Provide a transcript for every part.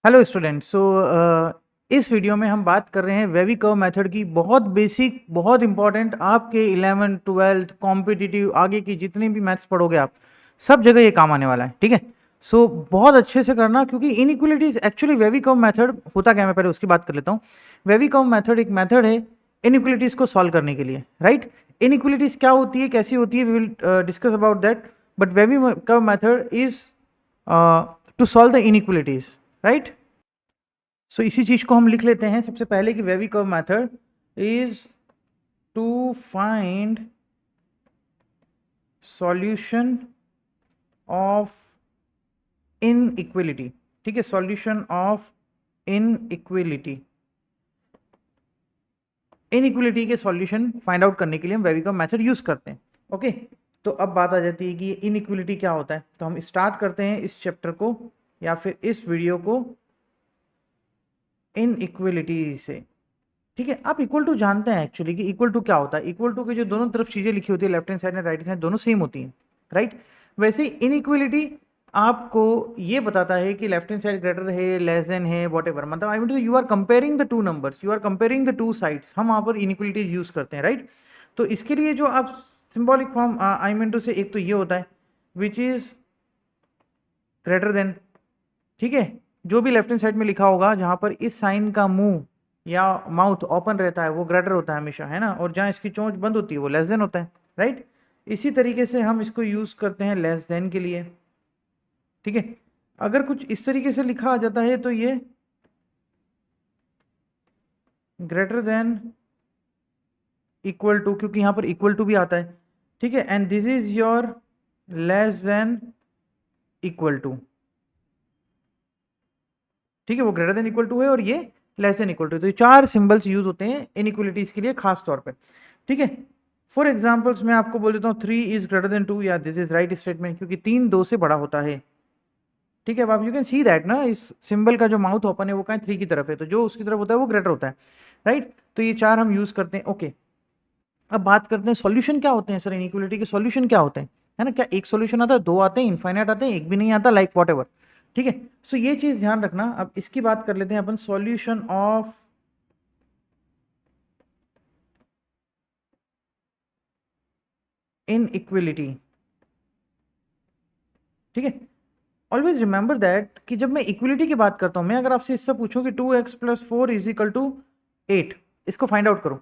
Hello students. इस video में हम बात कर रहे हैं वेवी कर्व मेथड की। बहुत बेसिक, बहुत इंपॉर्टेंट, आपके 11th 12th कॉम्पिटिटिव आगे की जितनी भी मैथ्स पढ़ोगे आप, सब जगह ये काम आने वाला है। ठीक है, सो बहुत अच्छे से करना, क्योंकि inequalities actually wavy curve method होता क्या है, मैं पहले उसकी बात कर लेता हूँ। वेवी कर्व मेथड एक मेथड है इनइक्वलिटीज को सॉल्व करने के लिए, राइट। इनइक्वलिटीज क्या होती है, कैसी होती है, we will discuss about that. But wavy curve method is to solve the inequalities, right. So इसी चीज को हम लिख लेते हैं सबसे पहले कि wavy curve method is to find solution of inequality. ठीक है, सॉल्यूशन ऑफ इनइक्वलिटी। इनइक्वलिटी के सॉल्यूशन फाइंड आउट करने के लिए हम वेवी कर्व मेथड यूज करते हैं। ओके, तो अब बात आ जाती है कि इनइक्वलिटी क्या होता है। तो हम स्टार्ट करते हैं इस चैप्टर को या फिर इस वीडियो को इनइक्वलिटी से। ठीक है, आप इक्वल टू जानते हैं एक्चुअली कि इक्वल टू क्या होता है। इक्वल टू के जो दोनों तरफ चीजें लिखी होती है, left hand side and right hand side, दोनों सेम होती हैं, राइट। वैसे ही इनइक्वलिटी आपको ये बताता है कि लेफ्ट हैंड साइड ग्रेटर है, लेस देन है, वॉट एवर। मतलब I mean to you are comparing the two numbers, you are comparing the two sides. हम वहां पर इनइक्वलिटीज यूज करते हैं, राइट। तो इसके लिए जो आप symbolic form I mean to say, एक तो ये होता है विच इज ग्रेटर देन। ठीक है, जो भी लेफ्ट हैंड साइड में लिखा होगा, जहां पर इस साइन का मुंह या माउथ ओपन रहता है वो ग्रेटर होता है हमेशा, है ना, और जहां इसकी चोंच बंद होती है वो लेस देन होता है, राइट। इसी तरीके से हम इसको यूज करते हैं लेस देन के लिए। ठीक है, अगर कुछ इस तरीके से लिखा आ जाता है तो ये ग्रेटर देन इक्वल टू, क्योंकि यहां पर इक्वल टू भी आता है। ठीक है, and this is your less than equal to. ठीक है, वो ग्रेटर देन इक्वल टू है और ये लेस देन इक्वल टू। तो ये चार सिंबल्स यूज होते हैं इनइक्वलिटीज के लिए खास तौर पे। ठीक है, फॉर एग्जाम्पल्स मैं आपको बोल देता हूँ 3 इज ग्रेटर देन 2, या दिस इज राइट स्टेटमेंट, क्योंकि 3 2 से बड़ा होता है। ठीक है, अब आप यू कैन सी दैट ना, इस सिंबल का जो माउथ ओपन है वो कहाँ 3 की तरफ है, तो जो उसकी तरफ होता है वो ग्रेटर होता है, राइट। तो ये चार हम यूज करते हैं। ओके, अब बात करते हैं सॉल्यूशन क्या होते हैं सर, इनइक्वलिटी के सॉल्यूशन क्या होते हैं, है ना। क्या एक सॉल्यूशन आता है, दो आते हैं, इनफाइनाइट आते हैं, एक भी नहीं आता, लाइक वॉट एवर। ठीक है, सो ये चीज ध्यान रखना। अब इसकी बात कर लेते हैं अपन, सॉल्यूशन ऑफ इनइक्वलिटी। ठीक है, ऑलवेज रिमेंबर दैट कि जब मैं इक्वलिटी की बात करता हूं, मैं अगर आपसे इससे पूछूं कि 2x+4 इज इक्वल टू 8, इसको फाइंड आउट करो,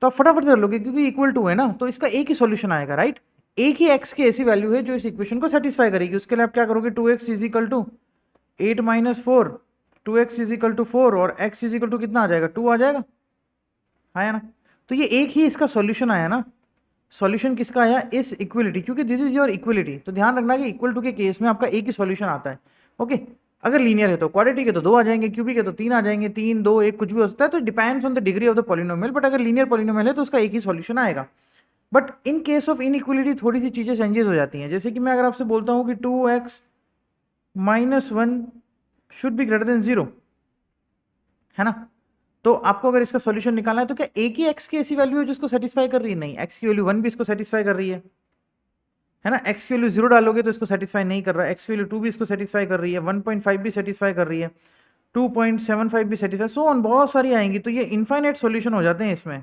तो आप फटाफट कर लोगे, क्योंकि इक्वल टू है ना, तो इसका एक ही सॉल्यूशन आएगा, राइट। एक ही x की ऐसी वैल्यू है जो इस इक्वेशन को सेटिस्फाई करेगी। उसके लिए आप क्या करोगे, 2x is equal to 8 - 4, 2x is equal to 4, और x इज इक्वल टू कितना आ जाएगा, 2 आ जाएगा, आया ना। तो ये एक ही इसका सॉल्यूशन आया ना। सॉल्यूशन किसका आया, इस इक्वलिटी, क्योंकि दिस इज योर इक्वलिटी। तो ध्यान रखना कि इक्वल टू के केस में आपका एक ही सॉल्यूशन आता है। ओके, अगर लीनियर है तो, क्वाड्रेटिक है तो 2 आ जाएंगे, क्यूबिक है तो 3 आ जाएंगे, 3 2 1 कुछ भी हो सकता है, तो depends on the degree of the polynomial. But अगर लीनियर पॉलिनोमियल है तो उसका एक ही सॉल्यूशन आएगा। But in case of inequality थोड़ी सी चीजें चेंजेस हो जाती हैं। जैसे कि मैं अगर आपसे बोलता हूं कि 2x - 1 should be greater than 0, है ना। तो आपको अगर इसका सॉल्यूशन निकालना है तो क्या एक ही एक्स की ऐसी वैल्यू है जिसको सेटिस्फाई कर रही है, नहीं, एक्स की वैल्यू 1 भी इसको सेटिस्फाई कर रही है ना। एक्स की वैल्यू 0 डालोगे तो इसको सेटिस्फाई नहीं कर रहा है, एक्स की वैल्यू 2 भी इसको सेटिस्फाई कर रही है, 1.5 भी सेटिस्फाई कर रही है, 2.75 भी सेटिस्फाई, सो ऑन, बहुत सारी आएंगी। तो ये इनफाइनाइट सॉल्यूशन हो जाते हैं इसमें।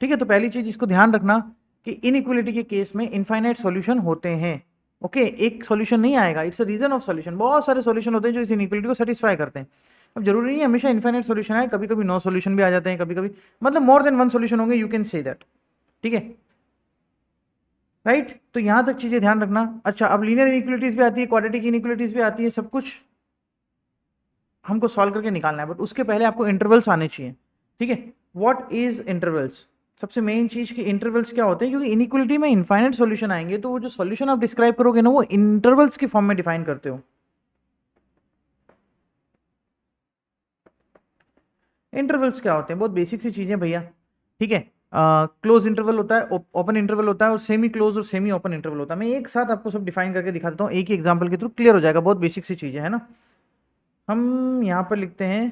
ठीक है, तो पहली चीज इसको ध्यान रखना कि इनइक्वलिटी के केस में इनफाइनाइट सॉल्यूशन होते हैं। ओके, एक सॉल्यूशन नहीं आएगा, it's a reason of solution. बहुत सारे सॉल्यूशन होते हैं जो इस इनइक्वलिटी को सेटिस्फाई करते हैं। अब जरूरी नहीं है हमेशा इनफाइनाइट सॉल्यूशन आए, कभी कभी नो सॉल्यूशन भी आ जाते हैं, कभी कभी मतलब मोर देन वन सॉल्यूशन होंगे, यू कैन से दैट। ठीक है, राइट। तो यहां तक चीजें ध्यान रखना। अच्छा, अब लीनियर इनइक्वलिटीज भी आती है, क्वाड्रेटिक इनइक्वलिटीज भी आती है, सब कुछ हमको सॉल्व करके निकालना है। बट उसके पहले आपको इंटरवल्स आने चाहिए। ठीक है, व्हाट इज इंटरवल्स, सबसे मेन चीज कि इंटरवल्स क्या होते हैं, क्योंकि इनइक्वलिटी में इनफाइनाइट सॉल्यूशन आएंगे, तो वो जो सॉल्यूशन आप डिस्क्राइब करोगे ना, वो इंटरवल्स की फॉर्म में डिफाइन करते हो। इंटरवल्स क्या होते हैं, बहुत बेसिक सी चीजें भैया। ठीक है, क्लोज इंटरवल होता है, ओपन इंटरवल होता है, और सेमी क्लोज और सेमी ओपन इंटरवल होता है। मैं एक साथ आपको सब डिफाइन करके दिखा देता हूँ, एक ही एग्जांपल के थ्रू क्लियर हो जाएगा, बहुत बेसिक सी चीजें है ना। हम यहां पर लिखते हैं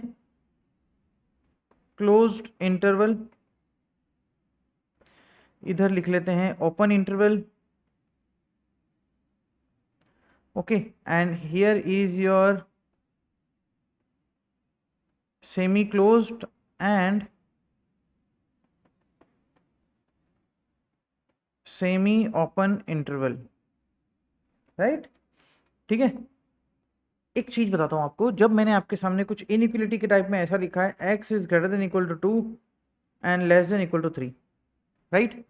क्लोज्ड इंटरवल, इधर लिख लेते हैं open interval. okay, and here is your semi closed and semi open interval, right. ठीक है, एक चीज बताता हूं आपको, जब मैंने आपके सामने कुछ इनइक्वलिटी के टाइप में ऐसा लिखा है x is greater than equal to 2 and less than equal to 3, right.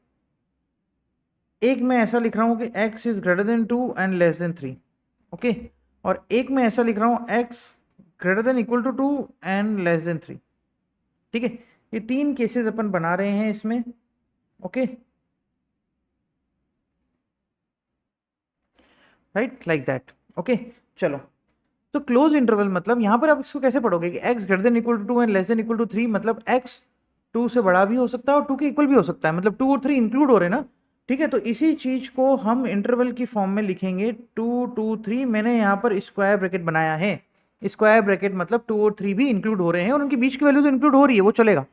एक मैं ऐसा लिख रहा हूं कि x is greater than 2 and less than 3, okay, और एक मैं ऐसा लिख रहा हूं x greater than equal to 2 and less than 3। ठीक है, ये तीन केसेस अपन बना रहे हैं इसमें, okay, right, like that, okay. चलो, तो क्लोज इंटरवल मतलब यहां पर आप इसको कैसे पढ़ोगे कि x greater than equal to 2 and less than equal to 3, मतलब x 2 से बड़ा भी हो सकता है और 2 के इक्वल भी हो सकता है, मतलब 2 और 3 इंक्लूड हो रहे हैं ना। ठीक है, तो इसी चीज को हम इंटरवल की फॉर्म में लिखेंगे 2 2 3। मैंने यहाँ पर स्क्वायर ब्रैकेट बनाया है, स्क्वायर ब्रैकेट मतलब 2 और 3 भी इंक्लूड हो रहे हैं और उनके बीच की वैल्यू तो इंक्लूड हो रही है, वो चलेगा,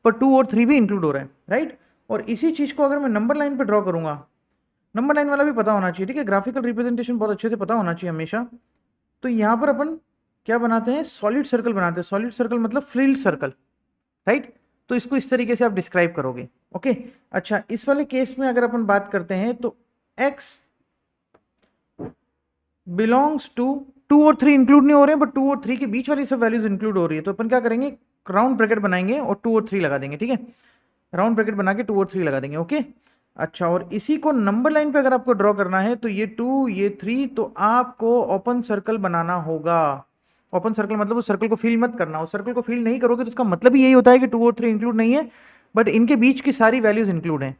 पर 2 और 3 भी इंक्लूड हो रहे हैं, राइट। और इसी चीज को अगर मैं नंबर लाइन पर ड्रॉ करूंगा, नंबर लाइन वाला भी पता होना चाहिए, ठीक है, ग्राफिकल रिप्रेजेंटेशन बहुत अच्छे से पता होना चाहिए हमेशा। तो यहाँ पर अपन क्या बनाते हैं, सॉलिड सर्कल बनाते हैं। सॉलिड सर्कल मतलब फ्रिल्ड सर्कल, राइट। तो इसको इस तरीके से आप डिस्क्राइब करोगे, ओके। अच्छा, इस वाले केस में अगर अपन बात करते हैं तो x बिलोंग्स टू 2 और 3 इंक्लूड नहीं हो रहे हैं, बट 2 और 3 के बीच वाली सब वैल्यूज इंक्लूड हो रही है, तो अपन क्या करेंगे, राउंड ब्रैकेट बनाएंगे और 2 और 3 लगा देंगे, ठीक है, राउंड ब्रैकेट बना के 2 और 3 लगा देंगे, ओके। अच्छा, और इसी को नंबर लाइन पे अगर आपको ड्रॉ करना है तो ये 2 ये 3, तो आपको ओपन सर्कल बनाना होगा। ओपन सर्कल मतलब उस सर्कल को फिल मत करना, उस सर्कल को फिल नहीं करोगे तो उसका मतलब ही यही होता है कि 2 और 3 इंक्लूड नहीं है, बट इनके बीच की सारी वैल्यूज इंक्लूड हैं,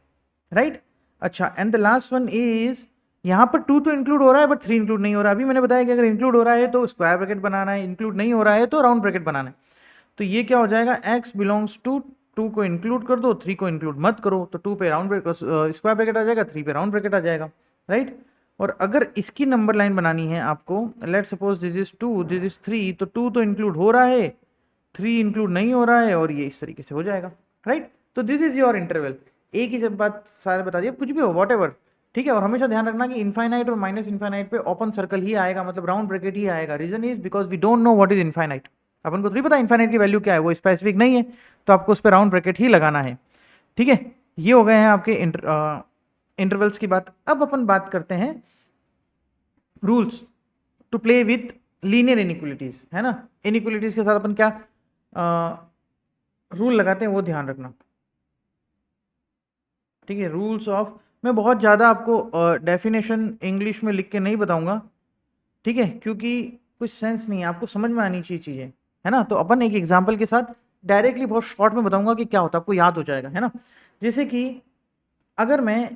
राइट। अच्छा, and the last one is, यहाँ पर 2 तो इंक्लूड हो रहा है बट 3 इंक्लूड नहीं हो रहा। अभी मैंने बताया कि अगर इंक्लूड हो रहा है तो स्क्वायर ब्रैकेट बनाना है, इंक्लूड नहीं हो रहा है तो राउंड ब्रैकेट बनाना है। तो ये क्या हो जाएगा, x बिलोंग्स टू 2 को इंक्लूड कर दो, 3 को इंक्लूड मत करो, तो 2 पे राउंड ब्रैकेट स्क्वायर ब्रैकेट आ जाएगा, 3 पे राउंड ब्रैकेट आ जाएगा, राइट। और अगर इसकी नंबर लाइन बनानी है आपको, let suppose this is 2 this is 3, तो 2 तो इंक्लूड हो रहा है, 3 इंक्लूड नहीं हो रहा है, और ये इस तरीके से हो जाएगा, राइट। तो दिस इज योर इंटरवल। एक ही जब बात सारे बता दिया, कुछ भी हो वॉट एवर, ठीक है। और हमेशा ध्यान रखना कि इनफाइनाइट और माइनस इनफाइनाइट पे ओपन सर्कल ही आएगा, मतलब राउंड ब्रैकेट ही आएगा। Reason is because we don't know what is infinite, अपन को तो नहीं पता इनफाइनाइट की वैल्यू क्या है, वो स्पेसिफिक नहीं है, तो आपको उस पर राउंड ब्रैकेट ही लगाना है, ठीक है। ये हो गए हैं आपके इंटरवल्स की बात। अब अपन बात करते हैं rules to play with linear inequalities, है ना। इनइक्वलिटीज के साथ अपन क्या रूल लगाते हैं वो ध्यान रखना, ठीक है। रूल्स ऑफ, मैं बहुत ज़्यादा आपको डेफिनेशन इंग्लिश में लिख के नहीं बताऊंगा, ठीक है, क्योंकि कुछ सेंस नहीं है, आपको समझ में आनी चाहिए चीज़ें, है ना। तो अपन एक एग्जांपल के साथ डायरेक्टली बहुत शॉर्ट में बताऊंगा कि क्या होता है, आपको याद हो जाएगा, है ना। जैसे कि अगर मैं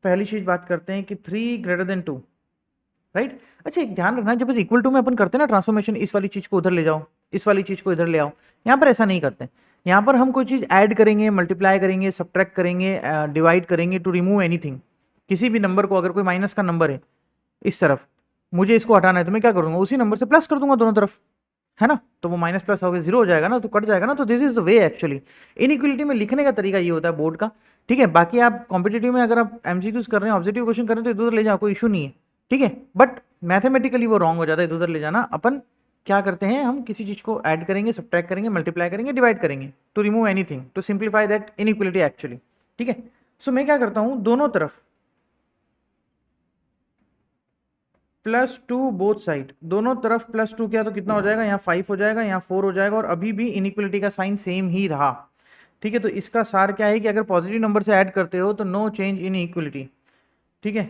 पहली चीज़ बात करते हैं कि 3 ग्रेटर देन 2, राइट। अच्छा, एक ध्यान रखना, जब इक्वल टू में अपन करते हैं ना ट्रांसफॉर्मेशन, इस वाली चीज़ को उधर ले जाओ, इस वाली चीज़ को इधर ले आओ, यहाँ पर ऐसा नहीं करते। यहाँ पर हम कोई चीज़ ऐड करेंगे, मल्टीप्लाई करेंगे, सब्ट्रैक्ट करेंगे, डिवाइड करेंगे टू रिमूव एनीथिंग। किसी भी नंबर को, अगर कोई माइनस का नंबर है इस तरफ, मुझे इसको हटाना है, तो मैं क्या करूँगा, उसी नंबर से प्लस कर दूंगा दोनों तरफ, है ना। तो वो माइनस प्लस हो गया, जीरो हो जाएगा ना, तो कट जाएगा ना। तो this is the way actually, inequality में लिखने का तरीका ये होता है बोर्ड का, ठीक है। बाकी आप कॉम्पिटेटिव में अगर आप एमसीक्यूज कर रहे हैं, ऑब्जेक्टिव क्वेश्चन कर रहे हैं, तो इधर ले जाओ, कोई इशू नहीं है, ठीक है। बट मैथमेटिकली वो रॉन्ग हो जाता है इधर ले जाना। अपन क्या करते हैं, हम किसी चीज़ को ऐड करेंगे, सब्ट्रैक्ट करेंगे, मल्टीप्लाई करेंगे, डिवाइड करेंगे to remove anything, to simplify that inequality actually, ठीक है। सो मैं क्या करता हूँ, दोनों तरफ +2 बोथ साइड, दोनों तरफ +2 किया तो कितना हो जाएगा, यहाँ 5 हो जाएगा, यहाँ 4 हो जाएगा, और अभी भी इनइक्वलिटी का साइन सेम ही रहा, ठीक है। तो इसका सार क्या है कि अगर पॉजिटिव नंबर से ऐड करते हो तो नो चेंज इन इक्वलिटी, ठीक है।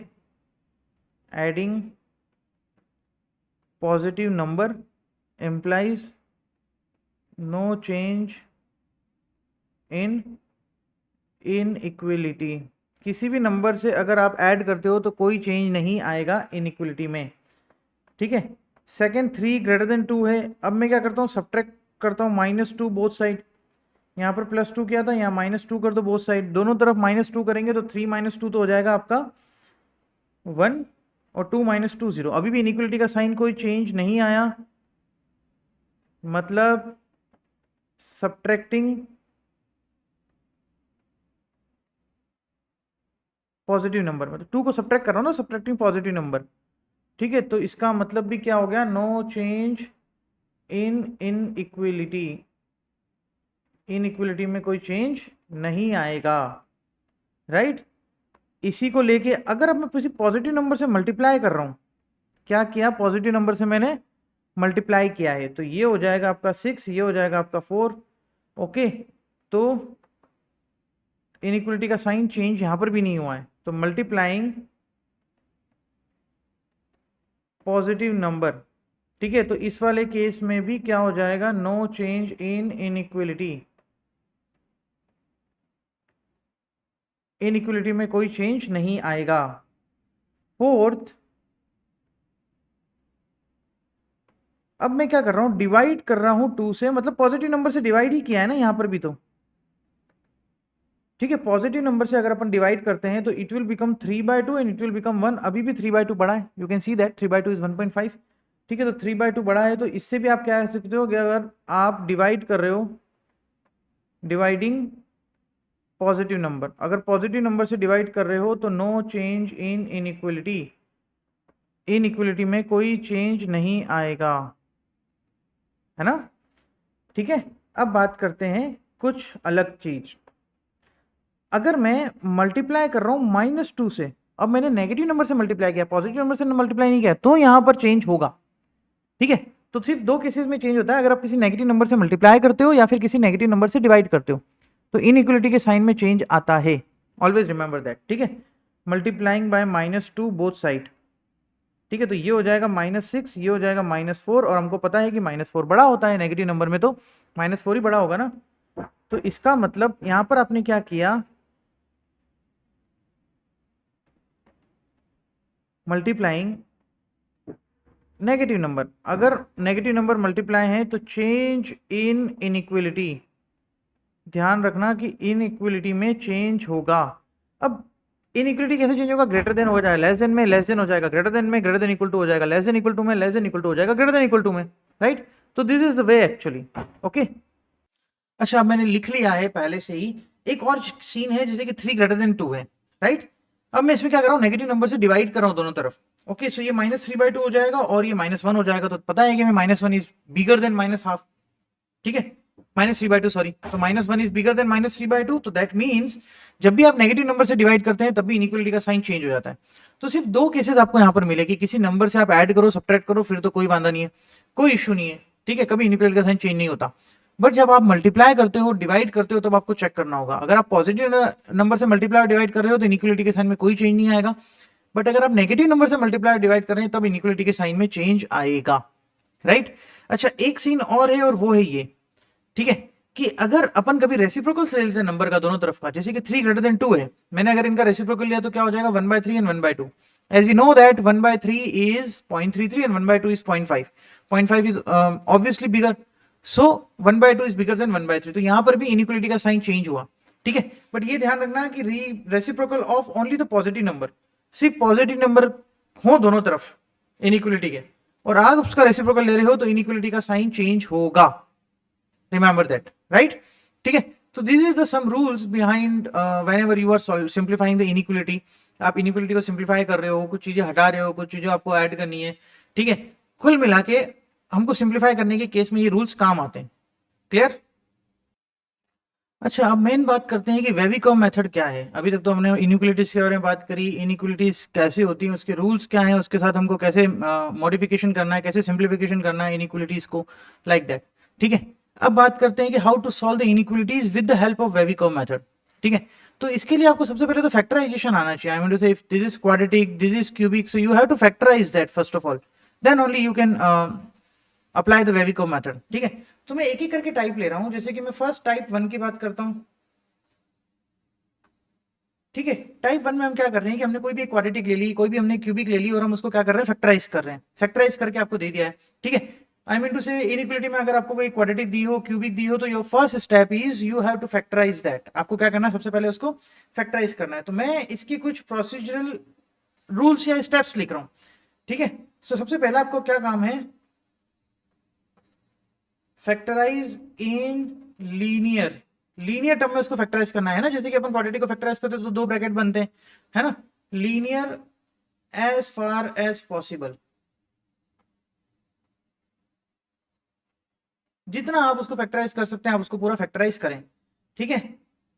Adding positive number implies no change in inequality. किसी भी नंबर से अगर आप ऐड करते हो तो कोई चेंज नहीं आएगा इनइक्वलिटी में, ठीक है। सेकेंड, 3 ग्रेटर देन 2 है। अब मैं क्या करता हूँ, सब्ट्रैक्ट करता हूँ -2 बोथ साइड, यहाँ पर +2 किया था, यहाँ -2 कर दो बोथ साइड, दोनों तरफ -2 करेंगे तो 3 -2 तो हो जाएगा आपका 1, और 2 -2 0। अभी भी इनइक्वलिटी का साइन कोई चेंज नहीं आया, मतलब सब्ट्रैक्टिंग पॉजिटिव नंबर, मतलब 2 को सब्ट्रैक्ट कर रहा हूँ ना, सब्ट्रैक्टिंग पॉजिटिव नंबर, ठीक है, तो इसका मतलब भी क्या हो गया, no change in inequality, inequality में कोई चेंज नहीं आएगा, राइट। इसी को लेके अगर अब मैं किसी पॉजिटिव नंबर से मल्टीप्लाई कर रहा हूं, क्या किया, पॉजिटिव नंबर से मैंने मल्टीप्लाई किया है, तो ये हो जाएगा आपका 6, ये हो जाएगा आपका 4। ओके, तो इनइक्वलिटी का साइन चेंज यहां पर भी नहीं हुआ है, तो मल्टीप्लाइंग पॉजिटिव नंबर, ठीक है, तो इस वाले केस में भी क्या हो जाएगा, no change in inequality, inequality में कोई चेंज नहीं आएगा। फोर्थ, अब मैं क्या कर रहा हूं, डिवाइड कर रहा हूं 2 से, मतलब पॉजिटिव नंबर से डिवाइड ही किया है ना यहां पर भी, तो ठीक है, पॉजिटिव नंबर से अगर अपन डिवाइड करते हैं तो it will become 3/2 and it will become 1। अभी भी 3/2 बड़ा है, you can see that 3/2 is 1.5। ठीक है, तो 3/2 बड़ा है, तो इससे भी आप क्या कह सकते हो कि अगर आप डिवाइड कर रहे हो, डिवाइडिंग पॉजिटिव नंबर, अगर पॉजिटिव नंबर से डिवाइड कर रहे हो तो no change in inequality, inequality में कोई चेंज नहीं आएगा, है ना। ठीक है, अब बात करते हैं कुछ अलग चीज। अगर मैं मल्टीप्लाई कर रहा हूं -2 से, अब मैंने नेगेटिव नंबर से मल्टीप्लाई किया, पॉजिटिव नंबर से मल्टीप्लाई नहीं किया, तो यहां पर चेंज होगा। ठीक है, तो सिर्फ दो केसेस में चेंज होता है, अगर आप किसी नेगेटिव नंबर से मल्टीप्लाई करते हो या फिर किसी नेगेटिव नंबर से डिवाइड करते हो, तो इनइक्वलिटी के साइन में चेंज आता है, ऑलवेज रिमेंबर दैट। ठीक है, मल्टीप्लाइंग बाय -2 बोथ साइड, ठीक है, तो ये हो जाएगा -6, ये हो जाएगा -4, और हमको पता है कि -4 बड़ा होता है नेगेटिव नंबर में, तो -4 ही बड़ा होगा ना। तो इसका मतलब यहां पर आपने क्या किया, मल्टीप्लाइंग नेगेटिव नंबर, अगर नेगेटिव नंबर मल्टीप्लाई है तो चेंज इन इनइक्वलिटी, ध्यान रखना कि इनइक्वलिटी में चेंज होगा। अब इनइक्वलिटी कैसे चेंज होगा, ग्रेटर देन हो जाएगा, लेस देन में लेस देन हो जाएगा, ग्रेटर देन में ग्रेटर देन इक्वल टू हो जाएगा, लेस देन इक्वल टू में लेस देन इक्वल टू हो जाएगा, ग्रेटर देन इक्वल टू में, राइट। तो this is the way actually. Okay, अच्छा, अब मैंने लिख लिया है पहले से ही। एक और सीन है जैसे कि 3 ग्रेटर देन 2 है, राइट। अब मैं इसमें क्या कर रहा हूँ, नेगेटिव नंबर से डिवाइड कर रहा हूँ दोनों तरफ। ओके, सो ये -3/2 हो जाएगा और ये -1 हो जाएगा, तो पता है कि मैं -1 इज बिगर देन -1/2, ठीक है, -3/2 सॉरी, तो -1 इज बिगर देन -3/2, तो दैट मीन्स जब भी आप नेगेटिव नंबर से डिवाइड करते हैं तब भी इनइक्वलिटी का साइन चेंज हो जाता है। तो सिर्फ दो केसेस आपको यहाँ पर मिले कि किसी नंबर से आप ऐड करो, सब्ट्रैक्ट करो, फिर तो कोई वादा नहीं है, कोई इश्यू नहीं है, ठीक है, कभी इनइक्वलिटी का साइन चेंज नहीं होता। बट जब आप मल्टीप्लाई करते हो, डिवाइड करते हो, तब आपको चेक करना होगा। अगर आप पॉजिटिव नंबर से मल्टीप्लाई और डिवाइड कर रहे हो तो इनइक्वलिटी के साइन में कोई चेंज नहीं आएगा, बट अगर आप नेगेटिव नंबर से मल्टीप्लाई और डिवाइड कर रहे हैं तब इनइक्वलिटी के साइन में चेंज आएगा, राइट। अच्छा, एक सीन और है और वो है ये, ठीक है, कि अगर अपन कभी रेसिप्रोकल ले लेते हैं नंबर का दोनों तरफ का, जैसे कि 3 ग्रेटर देन 2 है, मैंने अगर इनका रेसिप्रोकल लिया तो क्या हो जाएगा, 1/3 and 1/2। As you know that 1/3 is 0.33 and 1/2 is 0.5, 0.5 is obviously bigger, so 1/2 is bigger than 1/3, तो यहां पर भी इनइक्वलिटी का साइन चेंज हुआ, ठीक है। बट ये ध्यान रखना कि reciprocal of only the positive number, सिर्फ पॉजिटिव नंबर हो दोनों तरफ इनइक्वलिटी के, और आप उसका रेसिप्रोकल ले रहे हो तो इनइक्वलिटी का साइन चेंज होगा, रिमेंबर दैट, राइट। ठीक है, तो this is the some rules behind whenever you are simplifying the inequality. आप इनइक्वलिटी को सिंप्लीफाई कर रहे हो, कुछ चीजें हटा रहे हो, कुछ चीजें आपको ऐड करनी है, ठीक है, कुल मिला के हमको सिंप्लीफाई करने के केस में ये रूल्स काम आते हैं, क्लियर। अच्छा, अब मेन बात करते हैं कि वेविकॉम मेथड क्या है। अभी तक तो हमने इनइक्वलिटीज के बारे में बात करी, इनइक्वलिटीज कैसे होती हैं, उसके रूल्स क्या हैं, उसके साथ हमको कैसे मॉडिफिकेशन करना है, कैसे सिंप्लीफिकेशन करना है इनइक्वलिटीज को, लाइक दैट, ठीक है। अब बात करते हैं कि how to solve the inequalities with the help of wavy curve method, ठीक है। तो इसके लिए आपको सबसे पहले तो फैक्टराइजेशन आना चाहिए। I mean to say, if this is quadratic, this is cubic, so you have to factorise that first of all, then only you can apply the wavy curve method, ठीक है। तो मैं एक एक करके टाइप ले रहा हूं, जैसे कि मैं फर्स्ट टाइप 1 की बात करता हूं, ठीक है। टाइप 1 में हम क्या कर रहे हैं कि हमने कोई भी एक क्वाड्रेटिक ले ली, कोई भी हमने क्यूबिक ले ली, और हम उसको क्या कर रहे हैं, फैक्टराइज कर रहे हैं, फैक्टराइज करके आपको दे दिया है, ठीक है। आई मीन टू से, इनइक्वलिटी में अगर आपको कोई क्वाड्रेटिक दी हो, क्यूबिक दी हो, तो your first step is you have to factorise that. आपको क्या करना है, सबसे पहले उसको फैक्टराइज करना है। तो मैं इसकी कुछ प्रोसीजरल रूल्स या स्टेप्स लिख रहा हूं, ठीक है। सो सबसे पहला आपको क्या काम है, factorise in linear, linear term में उसको फैक्टराइज करना है ना, जैसे कि अपन क्वाड्रेटिक को फैक्टराइज करते हैं तो 2 ब्रैकेट बनते हैं, है ना, linear as far as possible, जितना आप उसको फैक्टराइज कर सकते हैं आप उसको पूरा फैक्टराइज करें, ठीक है।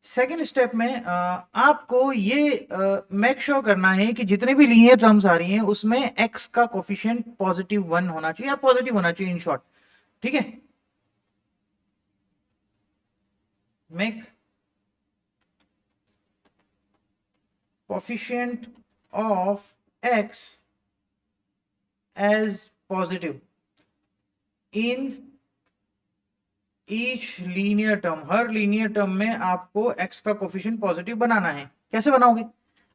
सेकेंड स्टेप में आपको ये मेक श्योर करना है कि जितने भी लीनियर टर्म्स आ रही हैं उसमें x का कोफिशिएंट +1 होना चाहिए या पॉजिटिव होना चाहिए इन शॉर्ट, ठीक है। Make coefficient of x as positive in each linear term, हर लीनियर टर्म में आपको x का कोफिशिएंट पॉजिटिव बनाना है। कैसे बनाओगे?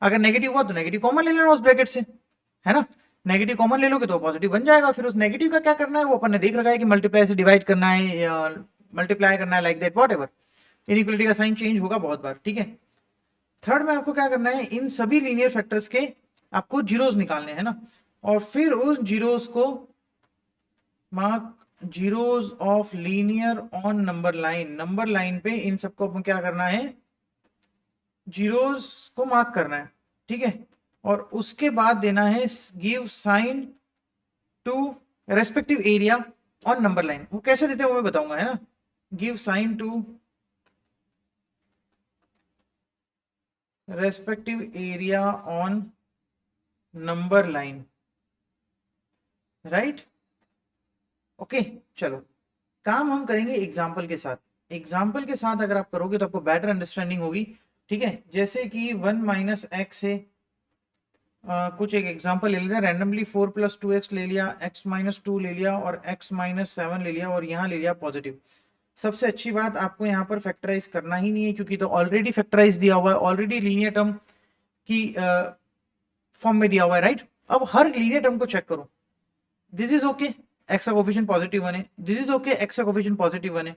अगर नेगेटिव हुआ तो नेगेटिव कॉमन ले लेना उस ब्रैकेट से, है ना। नेगेटिव कॉमन ले लोगे तो पॉजिटिव बन जाएगा। फिर उस नेगेटिव का क्या करना है वो अपन ने देख रखा है कि मल्टीप्लाई से डिवाइड करना है या मल्टीप्लाई करना है, लाइक दैट व्हाटएवर। इनइक्वालिटी का साइन चेंज होगा बहुत बार, ठीक है। थर्ड में आपको क्या करना है, इन सभी लीनियर फैक्टर्स के आपको जीरोस निकालने हैं ना, और फिर उस जीरोस को mark zeros of linear on number line, number line पे इन सबको अपन क्या करना है, जीरोस को मार्क करना है, ठीक है। और उसके बाद देना है give sign to respective area on number line. वो कैसे देते हैं वो मैं बताऊंगा, है ना। Give sign to respective area on number line, right. Okay, चलो काम हम करेंगे एग्जाम्पल के साथ। एग्जाम्पल के साथ अगर आप करोगे तो आपको बेटर अंडरस्टैंडिंग होगी, ठीक है। जैसे कि 1 - x है, कुछ एक एग्जाम्पल ले लेते हैं रैंडमली। 4 + 2x ले लिया, x - 2 ले लिया और x - 7 ले लिया और यहाँ ले लिया पॉजिटिव। सबसे अच्छी बात, आपको यहाँ पर फैक्टराइज करना ही नहीं है क्योंकि तो ऑलरेडी फैक्टराइज दिया हुआ है, ऑलरेडी लीनियर टर्म की फॉर्म में दिया हुआ है, राइट। अब हर लीनियर टर्म को चेक करो। दिस इज ओके, x का कोफिशिएंट पॉजिटिव 1 है। दिस इज ओके, x का कोफिशिएंट पॉजिटिव 1 है।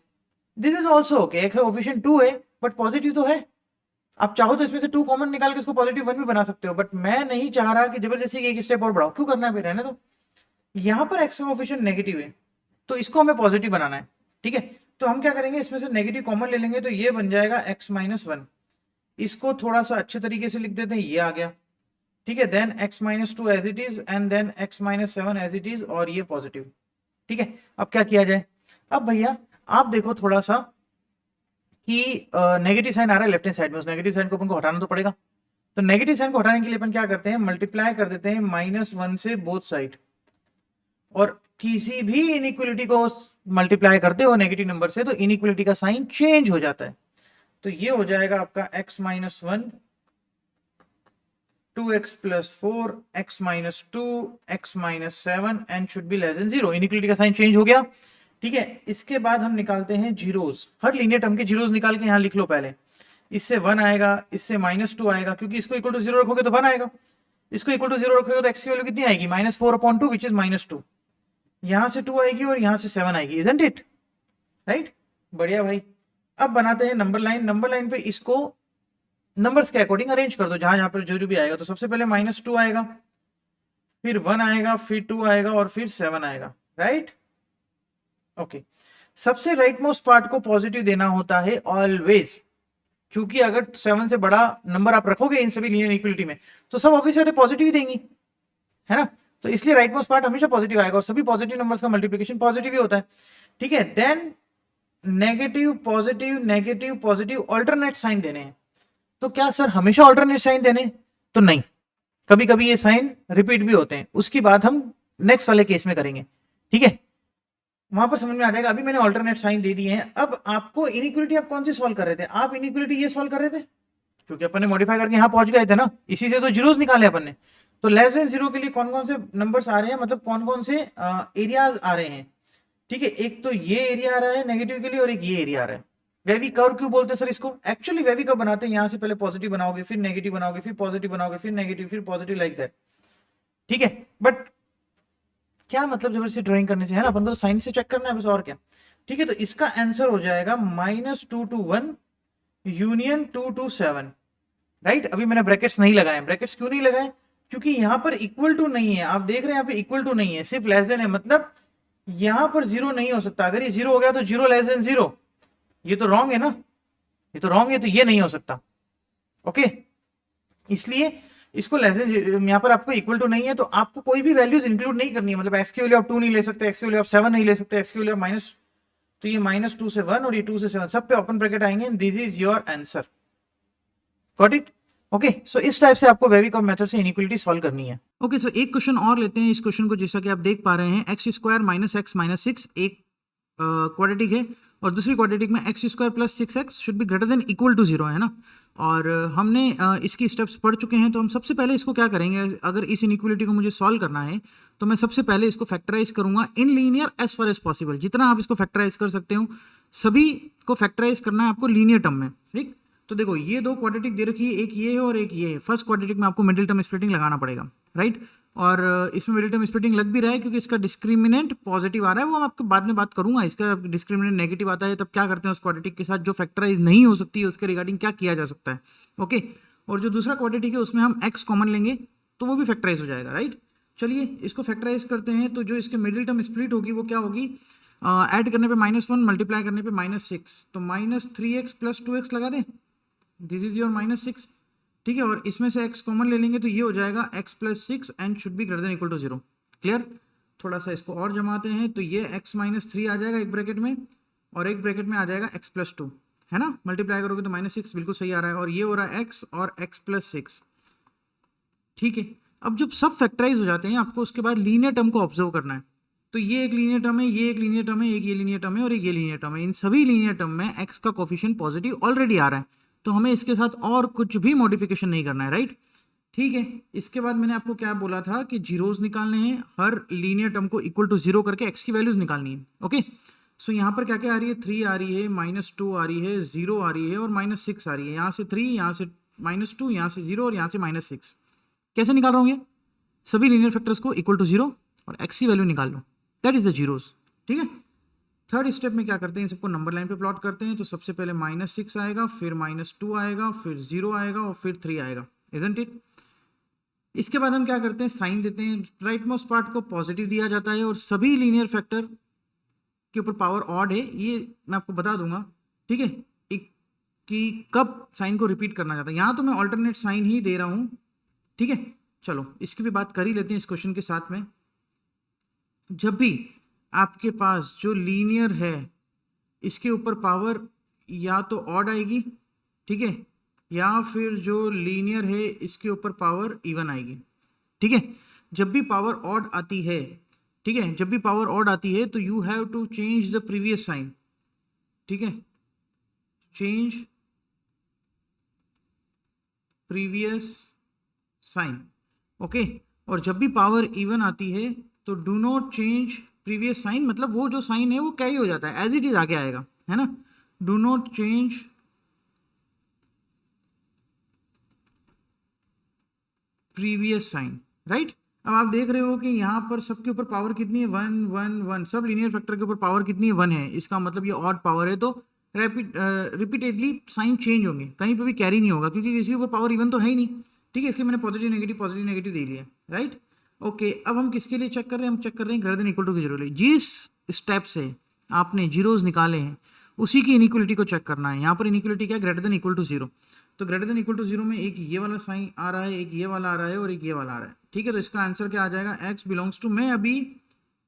This is also okay, x का कोफिशिएंट 2 है बट पॉजिटिव तो है। आप चाहो तो इसमें से 2 कॉमन निकाल के इसको +1 भी बना सकते हो, बट मैं नहीं चाह रहा कि जबरदस्ती एक स्टेप और बढ़ाओ। क्यों करना है, फिर रहने दो। यहाँ पर x का कोफिशिएंट नेगेटिव है तो इसको हमें पॉजिटिव बनाना है, ठीक है। तो हम क्या करेंगे, इसमें से नेगेटिव कॉमन ले लेंगे तो ये बन जाएगा x - 1। इसको थोड़ा सा अच्छे तरीके से लिख देते हैं, ये आ गया, ठीक है। Then x - 2 as it is and then x - 7 as it is और ये पॉजिटिव, ठीक है। अब क्या किया जाए, अब भैया आप देखो थोड़ा सा कि नेगेटिव साइन आ रहा है लेफ्ट हैंड साइड में, उस नेगेटिव साइन को अपन को हटाना तो पड़ेगा। तो नेगेटिव साइन को हटाने के लिए अपन क्या करते हैं, मल्टीप्लाई कर देते हैं -1 से बोथ साइड, और किसी भी इनइक्वालिटी को मल्टीप्लाई करते हो नेगेटिव नंबर से तो इनइक्वालिटी का साइन चेंज हो जाता है। तो ये हो जाएगा आपका x - 1 2x + 4 x - 2 x - 7 and should be less than 0। Inequality का साइन चेंज हो गया, ठीक है। इसके बाद हम निकालते हैं जीरोस, हर लीनियर टर्म के जीरोस निकाल के यहाँ लिख लो पहले। इससे 1 आएगा, इससे -2 आएगा, क्योंकि इसको इक्वल टू 0 रखोगे तो 1 आएगा, इसको इक्वल टू 0 रखोगे तो x की वैल्यू कितनी आएगी, -4/2 विच इज -2। यहां से 2 आएगी और यहां से 7 आएगी, इजंट इट, राइट। बढ़िया भाई। अब बनाते हैं नंबर लाइन। नंबर लाइन पे इसको नंबर्स के अकॉर्डिंग अरेंज कर दो, जहां जहां पर जो भी आएगा। तो सबसे पहले -2 आएगा, फिर 1 आएगा, फिर 2 आएगा और फिर 7 आएगा, राइट। ओके, सबसे राइट मोस्ट पार्ट को पॉजिटिव देना होता है ऑलवेज, क्योंकि अगर 7 से बड़ा नंबर आप रखोगे इन सभी लीनियर इक्वलिटी में तो सब ऑब्वियसली पॉजिटिव ही देंगी, है ना। तो इसलिए राइट मोस्ट पार्ट हमेशा पॉजिटिव आएगा और सभी पॉजिटिव नंबर्स का मल्टीप्लिकेशन पॉजिटिव ही होता है, ठीक है। Then negative positive negative positive alternate sign देने हैं। तो क्या सर हमेशा ऑल्टरनेट साइन देने, तो नहीं, कभी कभी ये साइन रिपीट भी होते हैं, उसकी बात हम नेक्स्ट वाले केस में करेंगे, ठीक है। वहां पर समझ में आ जाएगा। अभी मैंने ऑल्टरनेट साइन दे दिए हैं। अब आपको इनइक्वालिटी आप कौन सी सॉल्व कर रहे थे, आप इनइक्वालिटी ये सॉल्व कर रहे थे क्योंकि अपन ने मॉडिफाई करके यहाँ पहुंच गए थे ना, इसी से तो जीरोस निकाले अपन ने। तो लेस देन 0 के लिए कौन कौन से नंबर्स आ रहे हैं, मतलब कौन कौन से एरियाज आ रहे हैं, ठीक है। एक तो ये एरिया आ रहा है नेगेटिव के लिए और एक ये एरिया आ रहा है। वेवी कर्व क्यों बोलते हैं सर इसको, एक्चुअली वेवी कर्व बनाते हैं, यहाँ से पहले पॉजिटिव बनाओगे, फिर नेगेटिव बनाओगे, फिर पॉजिटिव बनाओगे, फिर नेगेटिव, फिर पॉजिटिव, लाइक दैट, ठीक है। बट क्या मतलब जबरदस्ती ड्राइंग करने से, है ना, अपन को तो साइन से चेक करना है बस, और क्या, ठीक है। तो इसका आंसर हो जाएगा -2 to 1 यूनियन 2 to 7, राइट। अभी मैंने ब्रैकेट्स नहीं लगाए। ब्रैकेट्स क्यों नहीं लगाए, क्योंकि यहां पर इक्वल टू नहीं है, आप देख रहे हैं यहाँ पे इक्वल टू नहीं है, सिर्फ लेस देन है, मतलब यहां पर 0 नहीं हो सकता। अगर ये 0 हो गया तो 0 लेस देन 0, ये तो रॉन्ग है ना, ये तो रॉन्ग है, तो ये नहीं हो सकता, ओके। इसलिए इसको लेस देन, यहाँ पर आपको इक्वल टू नहीं है तो आपको कोई भी वैल्यूज इंक्लूड नहीं करनी है, मतलब x की वैल्यू आप 2 नहीं ले सकते, x की वैल्यू आप 7 नहीं ले सकते, x की वैल्यू आप तो ये -2 से 1 और ये 2 से 7 सब पे ओपन ब्रैकेट आएंगे। This is your answer. Got it? Okay, so इस टाइप से आपको वेविकॉम मेथड से इनइक्वालिटी सॉल्व करनी है। ओके, सो एक क्वेश्चन और लेते हैं। इस क्वेश्चन को जैसा कि आप देख पा रहे हैं, x square minus x minus 6 एक क्वाड्रेटिक है और दूसरी क्वाड्रेटिक में x square plus 6x should be greater than equal to 0 है ना। और हमने इसकी स्टेप्स पढ़ चुके हैं, तो हम सबसे पहले इसको क्या करेंगे, अगर इस इनइक्वालिटी को मुझे सॉल्व करना है तो मैं सबसे पहले इसको फैक्टराइज करूंगा in linear as far as possible. जितना आप इसको फैक्टराइज कर सकते हो सभी को फैक्टराइज करना है आपको लीनियर टर्म में, ठीक। तो देखो ये दो क्वाड्रेटिक दे रखी है, एक ये है और एक ये है। फर्स्ट क्वाड्रेटिक में आपको मिडिल टर्म स्प्लिटिंग लगाना पड़ेगा, राइट। और इसमें मिडिल टर्म स्प्लिटिंग लग भी रहा है क्योंकि इसका डिस्क्रिमिनेंट पॉजिटिव आ रहा है, वो मैं आपको बाद में बात करूंगा। इसका डिस्क्रिमिनेंट नेगेटिव आता है तब क्या करते हैं उस क्वाड्रेटिक के साथ जो फैक्टराइज नहीं हो सकती है उसके रिगार्डिंग क्या किया जा सकता है। ओके, और जो दूसरा क्वाड्रेटिक है उसमें हम x कॉमन लेंगे तो वो भी फैक्टराइज हो जाएगा, राइट। चलिए इसको फैक्टराइज करते हैं। तो जो इसके मिडिल टर्म स्प्लिट होगी वो क्या होगी, ऐड करने पे -1 मल्टीप्लाई करने पे -6, तो -3x प्लस 2x लगा दें। दिस इज योर -6, ठीक है। और इसमें से x कॉमन ले लेंगे तो ये हो जाएगा x plus 6 and should be greater than equal to 0। Clear? थोड़ा सा इसको और जमाते हैं तो ये x माइनस 3 आ जाएगा एक ब्रैकेट में और एक ब्रैकेट में आ जाएगा x प्लस 2, है ना। मल्टीप्लाई करोगे तो -6 बिल्कुल सही आ रहा है और ये हो रहा है x और x प्लस 6, ठीक है। अब जब सब फैक्टराइज हो जाते हैं आपको उसके बाद लीनियर टर्म को ऑब्जर्व करना है। तो ये एक लीनियर टर्म है, ये एक लीनियर टर्म है, एक ये लीनियर टर्म है और एक ये लीनियर टर्म है। इन सभी लीनियर टर्म में x का कोफिशिएंट पॉजिटिव ऑलरेडी आ रहा है, तो हमें इसके साथ और कुछ भी मॉडिफिकेशन नहीं करना है, राइट। ठीक है, इसके बाद मैंने आपको क्या बोला था कि जीरोस निकालने हैं, हर लीनियर टर्म को इक्वल टू 0 करके x की वैल्यूज निकालनी है। ओके, सो यहाँ पर क्या क्या आ रही है, 3 आ रही है, -2 आ रही है, 0 आ रही है और -6 आ रही है। यहाँ से 3, यहाँ से -2, यहाँ से 0 और यहाँ से -6। कैसे निकाल रहा हूँ ये सभी लीनियर फैक्टर्स को इक्वल टू 0 और x की वैल्यू निकाल लो, दैट इज द जीरोस, ठीक है। थर्ड स्टेप में क्या करते हैं, सबको नंबर लाइन पे प्लॉट करते हैं। तो सबसे पहले -6 आएगा, फिर -2 आएगा, फिर 0 आएगा और फिर 3 आएगा, इजंट इट। इसके बाद हम क्या करते हैं, साइन देते हैं। राइट मोस्ट पार्ट को पॉजिटिव दिया जाता है और सभी लीनियर फैक्टर के ऊपर पावर ऑड है, ये मैं आपको बता दूंगा, ठीक है, कि कब साइन को रिपीट करना चाहता है। यहाँ तो मैं ऑल्टरनेट साइन ही दे रहा हूँ, ठीक है। चलो इसकी भी बात कर ही लेते हैं इस क्वेश्चन के साथ में। जब भी आपके पास जो लीनियर है इसके ऊपर पावर या तो ऑड आएगी, ठीक है, या फिर जो लीनियर है इसके ऊपर पावर इवन आएगी, ठीक है। जब भी पावर ऑड आती है, ठीक है, जब भी पावर ऑड आती है तो you have to change the previous sign, ठीक है, चेंज प्रीवियस साइन, ओके। और जब भी पावर इवन आती है तो do not change previous sign, मतलब वो जो साइन है वो कैरी हो जाता है, एज इट इज आगे आएगा, है ना। Do not change previous sign, right. अब आप देख रहे हो कि यहाँ पर सबके ऊपर पावर कितनी है, 1 1 1, सब लीनियर फैक्टर के ऊपर पावर कितनी है, 1 है। इसका मतलब ये ऑड पावर है, तो रिपीटेडली साइन चेंज होंगे, कहीं पे भी कैरी नहीं होगा क्योंकि किसी के ऊपर पावर इवन तो है ही नहीं, ठीक है। इसलिए मैंने पॉजिटिव नेगेटिव दे लिया, राइट। ओके, अब हम किसके लिए चेक कर रहे हैं, हम चेक कर रहे हैं ग्रेटर देन इक्वल टू के जीरो लिए। जिस स्टेप से आपने जीरोज निकाले हैं उसी की इनइक्वलिटी को चेक करना है। यहाँ पर इनइक्वलिटी क्या है, ग्रेटर देन इक्वल टू 0। तो ग्रेटर देन इक्वल टू 0 में एक ये वाला साइन आ रहा है, एक ये वाला आ रहा है और एक ये वाला आ रहा है, ठीक है। तो इसका आंसर क्या आ जाएगा, x बिलोंग्स टू, मैं अभी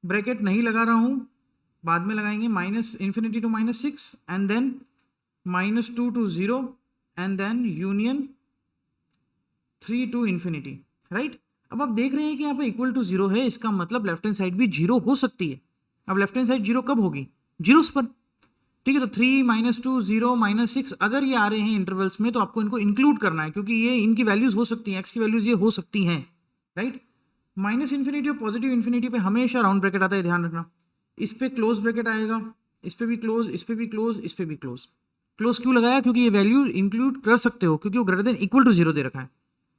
ब्रैकेट नहीं लगा रहा हूँ, बाद में लगाएंगे, -∞ to -6 and then -2 to 0 and then union 3 to ∞, right. अब आप देख रहे हैं कि यहाँ पे इक्वल टू 0 है, इसका मतलब लेफ्ट हैंड साइड भी 0 हो सकती है। अब लेफ्ट हैंड साइड 0 कब होगी, जीरोस पर, ठीक है। तो 3 -2 0 -6 अगर ये आ रहे हैं इंटरवल्स में तो आपको इनको इंक्लूड करना है क्योंकि ये इनकी वैल्यूज हो सकती हैं, x की वैल्यूज ये हो सकती हैं, राइट। -∞ और पॉजिटिव इन्फिनिटी पे हमेशा राउंड ब्रैकेट आता है, ध्यान रखना। इस पे क्लोज ब्रैकेट आएगा, इस पे भी क्लोज, इस पे भी क्लोज, इस पे भी क्लोज। क्लोज क्यों लगाया, क्योंकि ये वैल्यू इंक्लूड कर सकते हो क्योंकि वो ग्रेटर देन इक्वल टू 0 दे रखा है,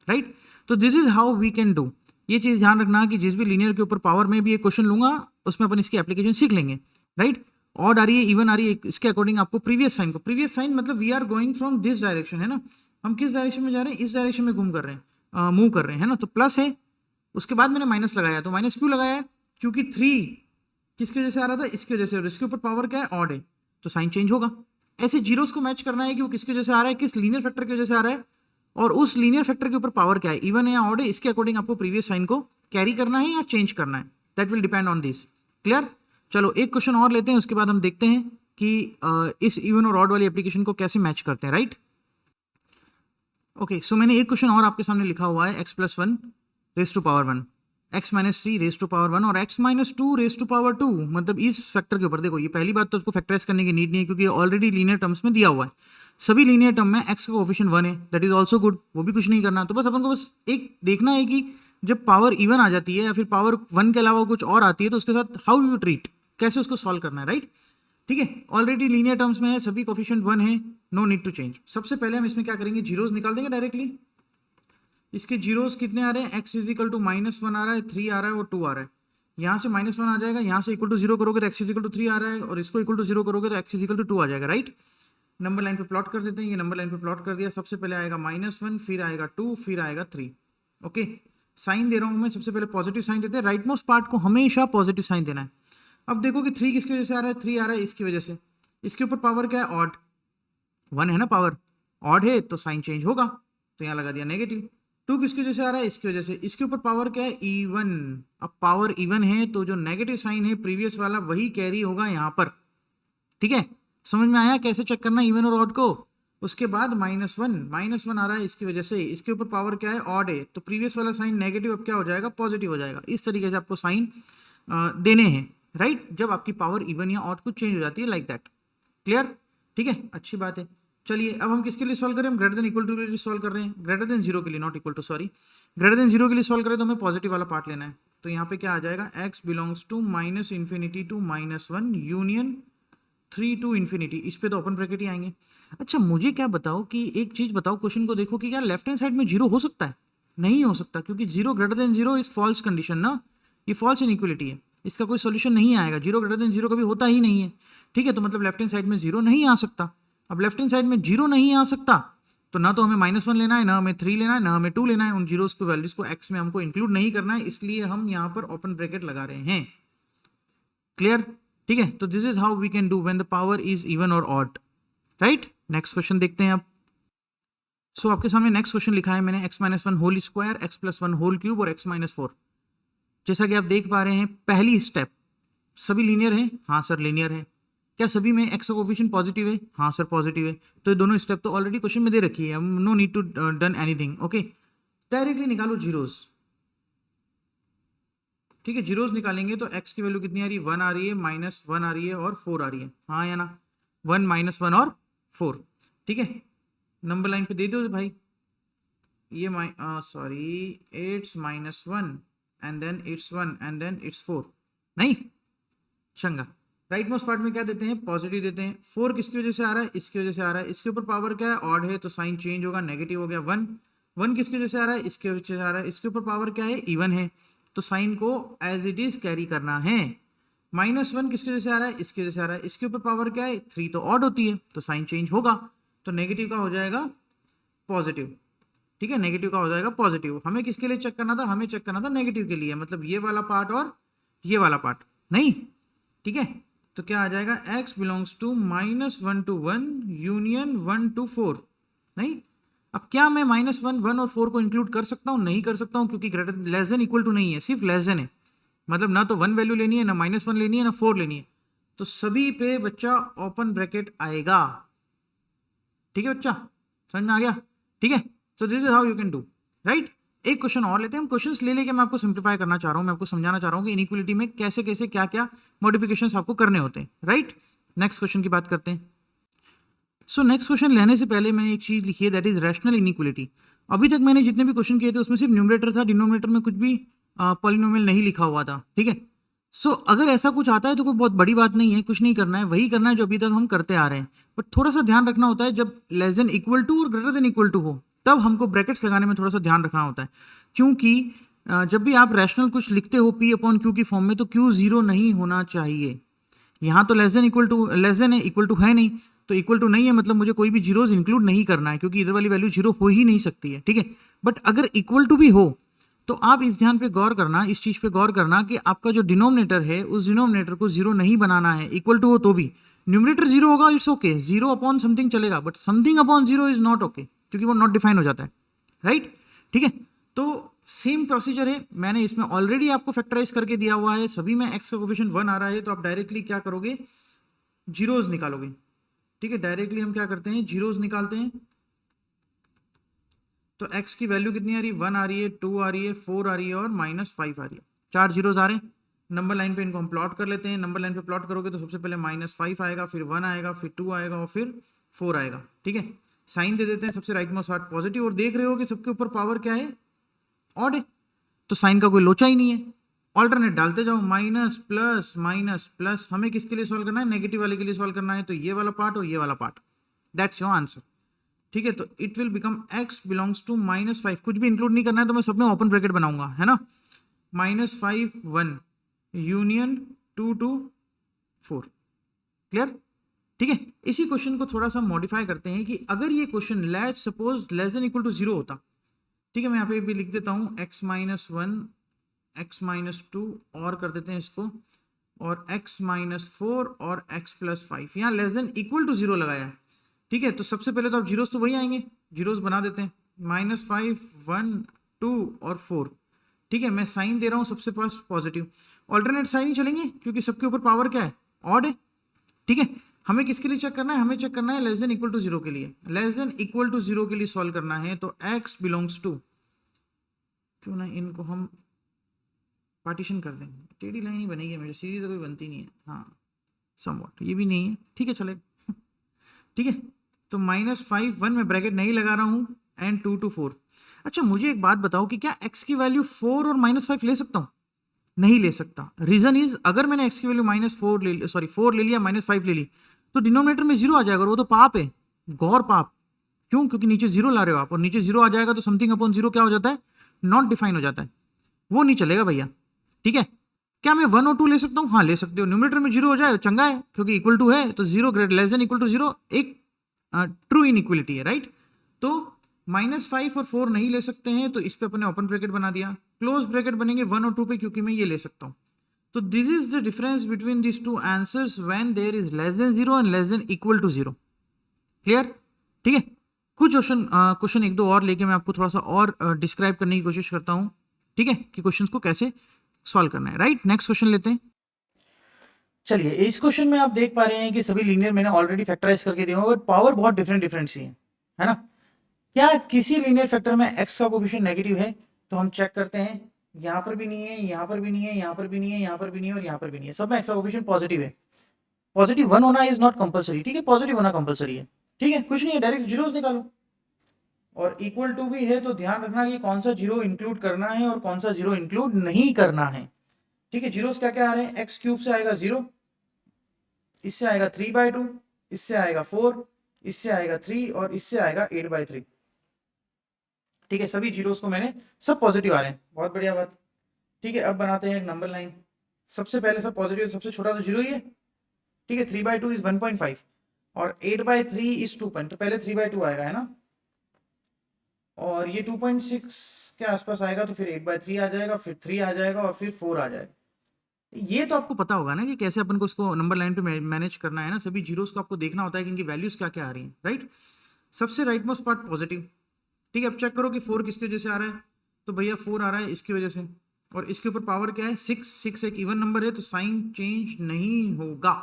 राइट। तो this is how we can do. ये चीज़ ध्यान रखना कि जिस भी लीनियर के ऊपर पावर में भी एक क्वेश्चन लूंगा उसमें अपन इसकी एप्लीकेशन सीख लेंगे, राइट। ऑड आ रही है, इवन आ रही है, इसके अकॉर्डिंग आपको प्रीवियस साइन मतलब we are going from this direction, है ना। हम किस डायरेक्शन में जा रहे हैं, इस डायरेक्शन में घूम कर रहे हैं, मूव कर रहे हैं, है ना। तो प्लस है, उसके बाद मैंने माइनस लगाया, तो माइनस क्यों लगाया, क्योंकि 3 किसकी वजह से आ रहा था, इसकी वजह से, और इसके ऊपर पावर क्या है, ऑड है, तो साइन चेंज होगा। ऐसे जीरोस को मैच करना है कि वो किसकी वजह से आ रहा है, किस लीनियर फैक्टर की वजह से आ रहा है और उस लीनियर फैक्टर के ऊपर पावर क्या है, इवन है या ऑड है, इसके अकॉर्डिंग आपको प्रीवियस साइन को कैरी करना है या चेंज करना है, that will depend on this. Clear? चलो एक क्वेश्चन और लेते हैं, उसके बाद हम देखते हैं कि इस इवन और ऑड वाली एप्लीकेशन को कैसे मैच करते हैं, राइट। ओके, सो मैंने एक क्वेश्चन और आपके सामने लिखा हुआ है, x+1 raise to power 1, x-3 raise to power 1 और x-2 रेज टू पावर 2। मतलब इस फैक्टर के ऊपर देखो, ये पहली बात तो आपको फैक्टराइज करने की नीड नहीं है क्योंकि ऑलरेडी लीनियर टर्म्स में दिया हुआ है। सभी लीनियर टर्म में x का कोएफिशिएंट 1 है, दैट इज ऑल्सो गुड, वो भी कुछ नहीं करना। तो बस अपन को बस एक देखना है कि जब पावर इवन आ जाती है या फिर पावर 1 के अलावा कुछ और आती है तो उसके साथ हाउ यू ट्रीट, कैसे उसको सॉल्व करना है, राइट। ठीक है, ऑलरेडी लीनियर टर्म्स में है, सभी कोएफिशिएंट 1 है, नो नीड टू चेंज। सबसे पहले हम इसमें क्या करेंगे, जीरोस निकाल देंगे डायरेक्टली। इसके जीरोस कितने आ रहे हैं, x इजिकल टू -1 आ रहा है, 3 आ रहा है और 2 आ रहा है। यहाँ से -1 आ जाएगा, यहाँ से इक्वल टू 0 करोगे तो x इजिकल टू 3 आ रहा है और इसको इक्वल टू 0 करोगे तो x इजिकल टू 2 आ जाएगा, राइट। नंबर लाइन पे प्लॉट कर देते हैं, ये नंबर लाइन पे प्लॉट कर दिया। सबसे पहले आएगा -1, फिर आएगा 2, फिर आएगा 3। ओके, साइन दे रहा हूँ मैं, सबसे पहले पॉजिटिव साइन देते हैं। राइट मोस्ट पार्ट को हमेशा पॉजिटिव साइन देना है। अब देखो कि 3 किसकी वजह से आ रहा है, 3 आ रहा है इसकी वजह से। इसके ऊपर पावर क्या है, ऑड, 1 है ना, पावर ऑड है तो साइन चेंज होगा, तो यहाँ लगा दिया नेगेटिव। 2 किसकी वजह से आ रहा है, इसकी वजह से। इसके ऊपर पावर क्या है, इवन। अब पावर इवन है तो जो नेगेटिव साइन है प्रीवियस वाला वही कैरी होगा यहाँ पर, ठीक है। समझ में आया कैसे चेक करना इवन और ऑड को। उसके बाद -1 आ रहा है इसकी वजह से, इसके ऊपर पावर क्या है, ऑड है, तो प्रीवियस वाला साइन नेगेटिव अब क्या हो जाएगा, पॉजिटिव हो जाएगा। इस तरीके से आपको साइन देने हैं, राइट, जब आपकी पावर इवन या ऑड कुछ चेंज हो जाती है, लाइक दैट। क्लियर, ठीक है, अच्छी बात है। चलिए अब हम किसके लिए सॉल्व करें, हम ग्रेटर देन इक्वल टू के लिए सॉल्व कर रहे हैं, ग्रेटर देन 0 के लिए, not equal to, sorry, greater than 0 के लिए सॉल्व करें तो हमें पॉजिटिव वाला पार्ट लेना है। तो यहाँ पे क्या आ जाएगा, x belongs to -∞ to -1 union 3 to infinity. इस पे तो ओपन ब्रैकेट ही आएंगे। अच्छा मुझे क्या बताओ कि एक चीज बताओ, क्वेश्चन को देखो कि क्या लेफ्ट हैंड साइड में 0 हो सकता है, नहीं हो सकता, क्योंकि 0 greater than 0 is false condition ना, ये फॉल्स इनइक्वलिटी है, इसका कोई सोल्यूशन नहीं आएगा। 0 ग्रेटर देन 0 कभी होता ही नहीं है, ठीक है। तो मतलब लेफ्ट हैंड साइड में 0 नहीं आ सकता। अब लेफ्ट हैंड साइड में 0 नहीं आ सकता तो ना तो हमें -1 लेना है, ना हमें 3 लेना है, ना हमें 2 लेना है। उन जीरोस को वैल्यूज को x में हमको इंक्लूड नहीं करना है, इसलिए हम यहाँ पर ओपन ब्रैकेट लगा रहे हैं। क्लियर, ठीक है। तो this is how we can do when the power is even और ऑड, राइट। नेक्स्ट क्वेश्चन देखते हैं अब। सो आपके सामने नेक्स्ट क्वेश्चन लिखा है मैंने, x-1 whole square, x+1 whole cube और x-4। जैसा कि आप देख पा रहे हैं, पहली स्टेप, सभी लीनियर है, हाँ सर लीनियर है। क्या सभी में x का कोएफिशिएंट पॉजिटिव है, हाँ सर पॉजिटिव है। तो ये दोनों स्टेप तो ऑलरेडी क्वेश्चन में दे रखी है, no need to done anything. Okay, directly निकालो जीरोस, ठीक है। जीरोस निकालेंगे तो x की वैल्यू कितनी आ रही है, 1 आ रही है, -1 आ रही है और 4 आ रही है, हाँ या ना, 1 -1 और 4, ठीक है। नंबर लाइन पे दे दो भाई, ये sorry, it's -1 and then it's 1 and then it's 4, नहीं चंगा। राइट मोस्ट पार्ट में क्या देते हैं, पॉजिटिव देते हैं। 4 किसकी वजह से आ रहा है, इसकी वजह से आ रहा है। इसके ऊपर पावर क्या है, ऑड है, तो साइन चेंज होगा, नेगेटिव हो गया। 1 किसकी वजह से आ रहा है, इसके वजह से आ रहा है। इसके ऊपर पावर क्या है, इवन है, तो साइन को एज इट इज कैरी करना है। -1 किसकी वजह से आ रहा है, इसकी वजह से आ रहा है। इसके ऊपर पावर क्या है, 3, तो ऑड होती है, तो साइन चेंज होगा, तो नेगेटिव का हो जाएगा पॉजिटिव, ठीक है, नेगेटिव का हो जाएगा पॉजिटिव। हमें किसके लिए चेक करना था, हमें चेक करना था नेगेटिव के लिए, मतलब ये वाला पार्ट और ये वाला पार्ट, नहीं, ठीक है। तो क्या आ जाएगा, x belongs to -1 to 1 union 1 to 4, नहीं। अब क्या मैं -1, 1 और 4 को इंक्लूड कर सकता हूँ, नहीं कर सकता हूँ, क्योंकि greater less than equal to नहीं है, सिर्फ लेस देन है। मतलब ना तो 1 वैल्यू लेनी है, ना -1 लेनी है, ना 4 लेनी है, तो सभी पे बच्चा ओपन ब्रैकेट आएगा, ठीक है बच्चा, समझ में आ गया, ठीक है। So this is how you can do, right. एक क्वेश्चन और लेते हैं हम, क्वेश्चंस ले लेके मैं आपको सिंप्लीफाई करना चाह रहा हूँ, मैं आपको समझाना चाह रहा हूँ कि इनइक्वलिटी में कैसे कैसे क्या क्या मॉडिफिकेशंस आपको करने होते हैं, राइट। नेक्स्ट क्वेश्चन की बात करते हैं। सो नेक्स्ट क्वेश्चन लेने से पहले मैंने एक चीज लिखी है, दैट इज रैशनल इनइक्वलिटी। अभी तक मैंने जितने भी क्वेश्चन किए थे उसमें सिर्फ न्यूमरेटर था, डिनोमिनेटर में कुछ भी पॉलिनोमियल नहीं लिखा हुआ था, ठीक है। सो अगर ऐसा कुछ आता है तो कोई बहुत बड़ी बात नहीं है, कुछ नहीं करना है, वही करना है जो अभी तक हम करते आ रहे हैं। बट थोड़ा सा ध्यान रखना होता है, जब लेस देन इक्वल टू और ग्रेटर देन इक्वल टू हो तब हमको ब्रैकेट्स लगाने में थोड़ा सा ध्यान रखना होता है, क्योंकि जब भी आप रैशनल कुछ लिखते हो P/Q की फॉर्म में, तो Q 0 नहीं होना चाहिए। यहाँ तो less than equal to, less than है, इक्वल टू है नहीं, तो इक्वल टू नहीं है, मतलब मुझे कोई भी जीरोज इंक्लूड नहीं करना है, क्योंकि इधर वाली वैल्यू 0 हो ही नहीं सकती है, ठीक है। बट अगर इक्वल टू भी हो तो आप इस ध्यान पे गौर करना, इस चीज पे गौर करना कि आपका जो डिनोमिनेटर है उस डिनोमिनेटर को 0 नहीं बनाना है। इक्वल टू हो तो भी न्यूमरेटर 0 होगा, इट्स ओके, 0 अपॉन समथिंग चलेगा, but something upon 0 is not okay, क्योंकि वो नॉट डिफाइन हो जाता है, राइट, ठीक है। तो सेम प्रोसीजर है, मैंने इसमें ऑलरेडी आपको फैक्टराइज करके दिया हुआ है। सभी में x का कोएफिशिएंट 1 आ रहा है, तो आप डायरेक्टली क्या करोगे, जीरोज निकालोगे, ठीक है। डायरेक्टली हम क्या करते हैं, जीरोज निकालते हैं। तो x की वैल्यू कितनी आ रही है, 1 आ रही है, 2 आ रही है, 4 आ रही है और -5 आ रही है। 4 जीरोज आ रहे हैं। नंबर लाइन पे इनको हम प्लॉट कर लेते हैं। नंबर लाइन पे प्लॉट करोगे तो सबसे पहले -5 आएगा, फिर 1 आएगा, फिर 2 आएगा और फिर 4 आएगा, ठीक है। साइन दे देते हैं, सबसे राइट मोस्ट पार्ट पॉजिटिव, और देख रहे हो कि सबके ऊपर पावर क्या है, ऑड है, तो साइन का कोई लोचा ही नहीं है। ऑल्टरनेट डालते जाओ, माइनस प्लस माइनस प्लस। हमें किसके लिए सॉल्व करना है, नेगेटिव वाले के लिए सॉल्व करना है, तो ये वाला पार्ट और ये वाला पार्ट, दैट्स योर आंसर, ठीक है। तो it will become x belongs to -5, कुछ भी इंक्लूड नहीं करना है तो मैं सब में ओपन ब्रैकेट बनाऊंगा, है ना। -5 1 यूनियन 2 2 4, क्लियर, ठीक है। इसी क्वेश्चन को थोड़ा सा मॉडिफाई करते हैं कि अगर ये question let suppose less than equal to 0 होता, ठीक है। मैं यहाँ पे भी लिख देता हूँ x-1 x-2 और कर देते हैं इसको, और x-4 और x+5, यहाँ लेस देन इक्वल टू 0 लगाया है, ठीक है। तो सबसे पहले तो आप जीरोस तो वही आएंगे, जीरोस बना देते हैं, -5 1 2 और 4, ठीक है। मैं साइन दे रहा हूँ सबसे पास पॉजिटिव, ऑल्टरनेट साइन ही चलेंगे क्योंकि सबके ऊपर पावर क्या है, ऑड है, ठीक है। हमें किसके लिए चेक करना है, हमें चेक करना है लेस देन इक्वल टू 0 के लिए। लेस देन इक्वल टू 0 के लिए सॉल्व करना है, तो x बिलोंग्स टू, क्यों ना इनको हम पार्टीशन कर देंगे, टेढ़ी लाइन ही बनेगी मेरे, सीधी तो कोई बनती नहीं है, हाँ समवॉट, ये भी नहीं है, ठीक है चलेगा, ठीक है। तो -5 1 में ब्रैकेट नहीं लगा रहा हूँ, एंड 2 to 4। अच्छा मुझे एक बात बताओ कि क्या x की वैल्यू 4 और -5 ले सकता हूँ, नहीं ले सकता। रीजन इज, अगर मैंने x की वैल्यू -4 ले लिया, -5 ले ली, तो डिनोमिनेटर में 0 आ जाएगा, और वो तो पाप है, गौर पाप। क्यों, क्योंकि नीचे 0 ला रहे हो आप, और नीचे 0 आ जाएगा तो समथिंग अपॉन 0 क्या हो जाता है, नॉट डिफाइन हो जाता है, वो नहीं चलेगा भैया, ठीक है। क्या मैं 1 और 2 ले सकता हूँ, हाँ ले सकते हो। न्यूमरेटर में 0 हो जाए चंगा है, क्योंकि इक्वल टू है, तो 0 greater less than equal to 0 एक ट्रू इनइक्वलिटी है, राइट। तो -5 और 4 नहीं ले सकते हैं, तो इस पे अपने ओपन ब्रैकेट बना दिया, क्लोज ब्रैकेट बनेंगे 1 और 2 पे, क्योंकि मैं ये ले सकता हूँ। तो this is the difference between this two answers when there is less than 0 and less than equal to 0, clear, ठीक है। कुछ क्वेश्चन एक दो और लेके मैं आपको थोड़ा सा और डिस्क्राइब करने की कोशिश करता हूँ, ठीक है, कि क्वेश्चन को कैसे सॉल्व करना है, राइट। नेक्स्ट क्वेश्चन लेते हैं। चलिए इस क्वेश्चन में आप देख पा रहे हैं कि सभी लीनियर मैंने ऑलरेडी फैक्टराइज करके दिए बट पावर बहुत डिफरेंट सी है ना। क्या किसी लीनियर फैक्टर में x का कोफिशिएंट नेगेटिव है, तो हम चेक करते हैं, यहाँ पर भी नहीं है, यहाँ पर भी नहीं है, यहाँ पर भी नहीं है, यहाँ पर भी नहीं है और यहाँ पर भी नहीं है, सब में x का कोफिशिएंट पॉजिटिव है। पॉजिटिव 1 होना इज नॉट कंपलसरी, ठीक है, पॉजिटिव होना कंपलसरी है, ठीक है, कुछ नहीं है, डायरेक्ट जीरोस निकालो। और इक्वल टू भी है तो ध्यान रखना कि कौन सा जीरो इंक्लूड करना है और कौन सा जीरो इंक्लूड नहीं करना है, ठीक है। जीरोस क्या क्या आ रहे हैं, एक्स क्यूब से आएगा 0, इससे आएगा 3/2, इससे आएगा 4, इससे आएगा 3 और इससे आएगा 8/3, ठीक है। सभी जीरोस को मैंने, सब पॉजिटिव आ रहे हैं, बहुत बढ़िया बात, ठीक है। अब बनाते हैं एक नंबर लाइन, सबसे पहले सब पॉजिटिव, सबसे छोटा तो 0 ही है, ठीक है। 3/2 इज 1.5 और 8/3 इज 2 तो पहले 3/2 आएगा, है ना, और ये 2.6 के आसपास आएगा, तो फिर 8/3 आ जाएगा, फिर 3 आ जाएगा और फिर 4 आ जाएगा। ये तो आपको पता होगा ना कि कैसे अपन को इसको नंबर लाइन पे मैनेज करना है ना, सभी जीरोस को आपको देखना होता है कि इनकी वैल्यूज क्या क्या आ रही हैं, राइट। सबसे राइट मोस्ट पार्ट पॉजिटिव, ठीक है। अब चेक करो कि 4 किसकी वजह से आ रहा है, तो भैया 4 आ रहा है इसकी वजह से, और इसके ऊपर पावर क्या है 6 एक इवन नंबर है, तो साइन चेंज नहीं होगा,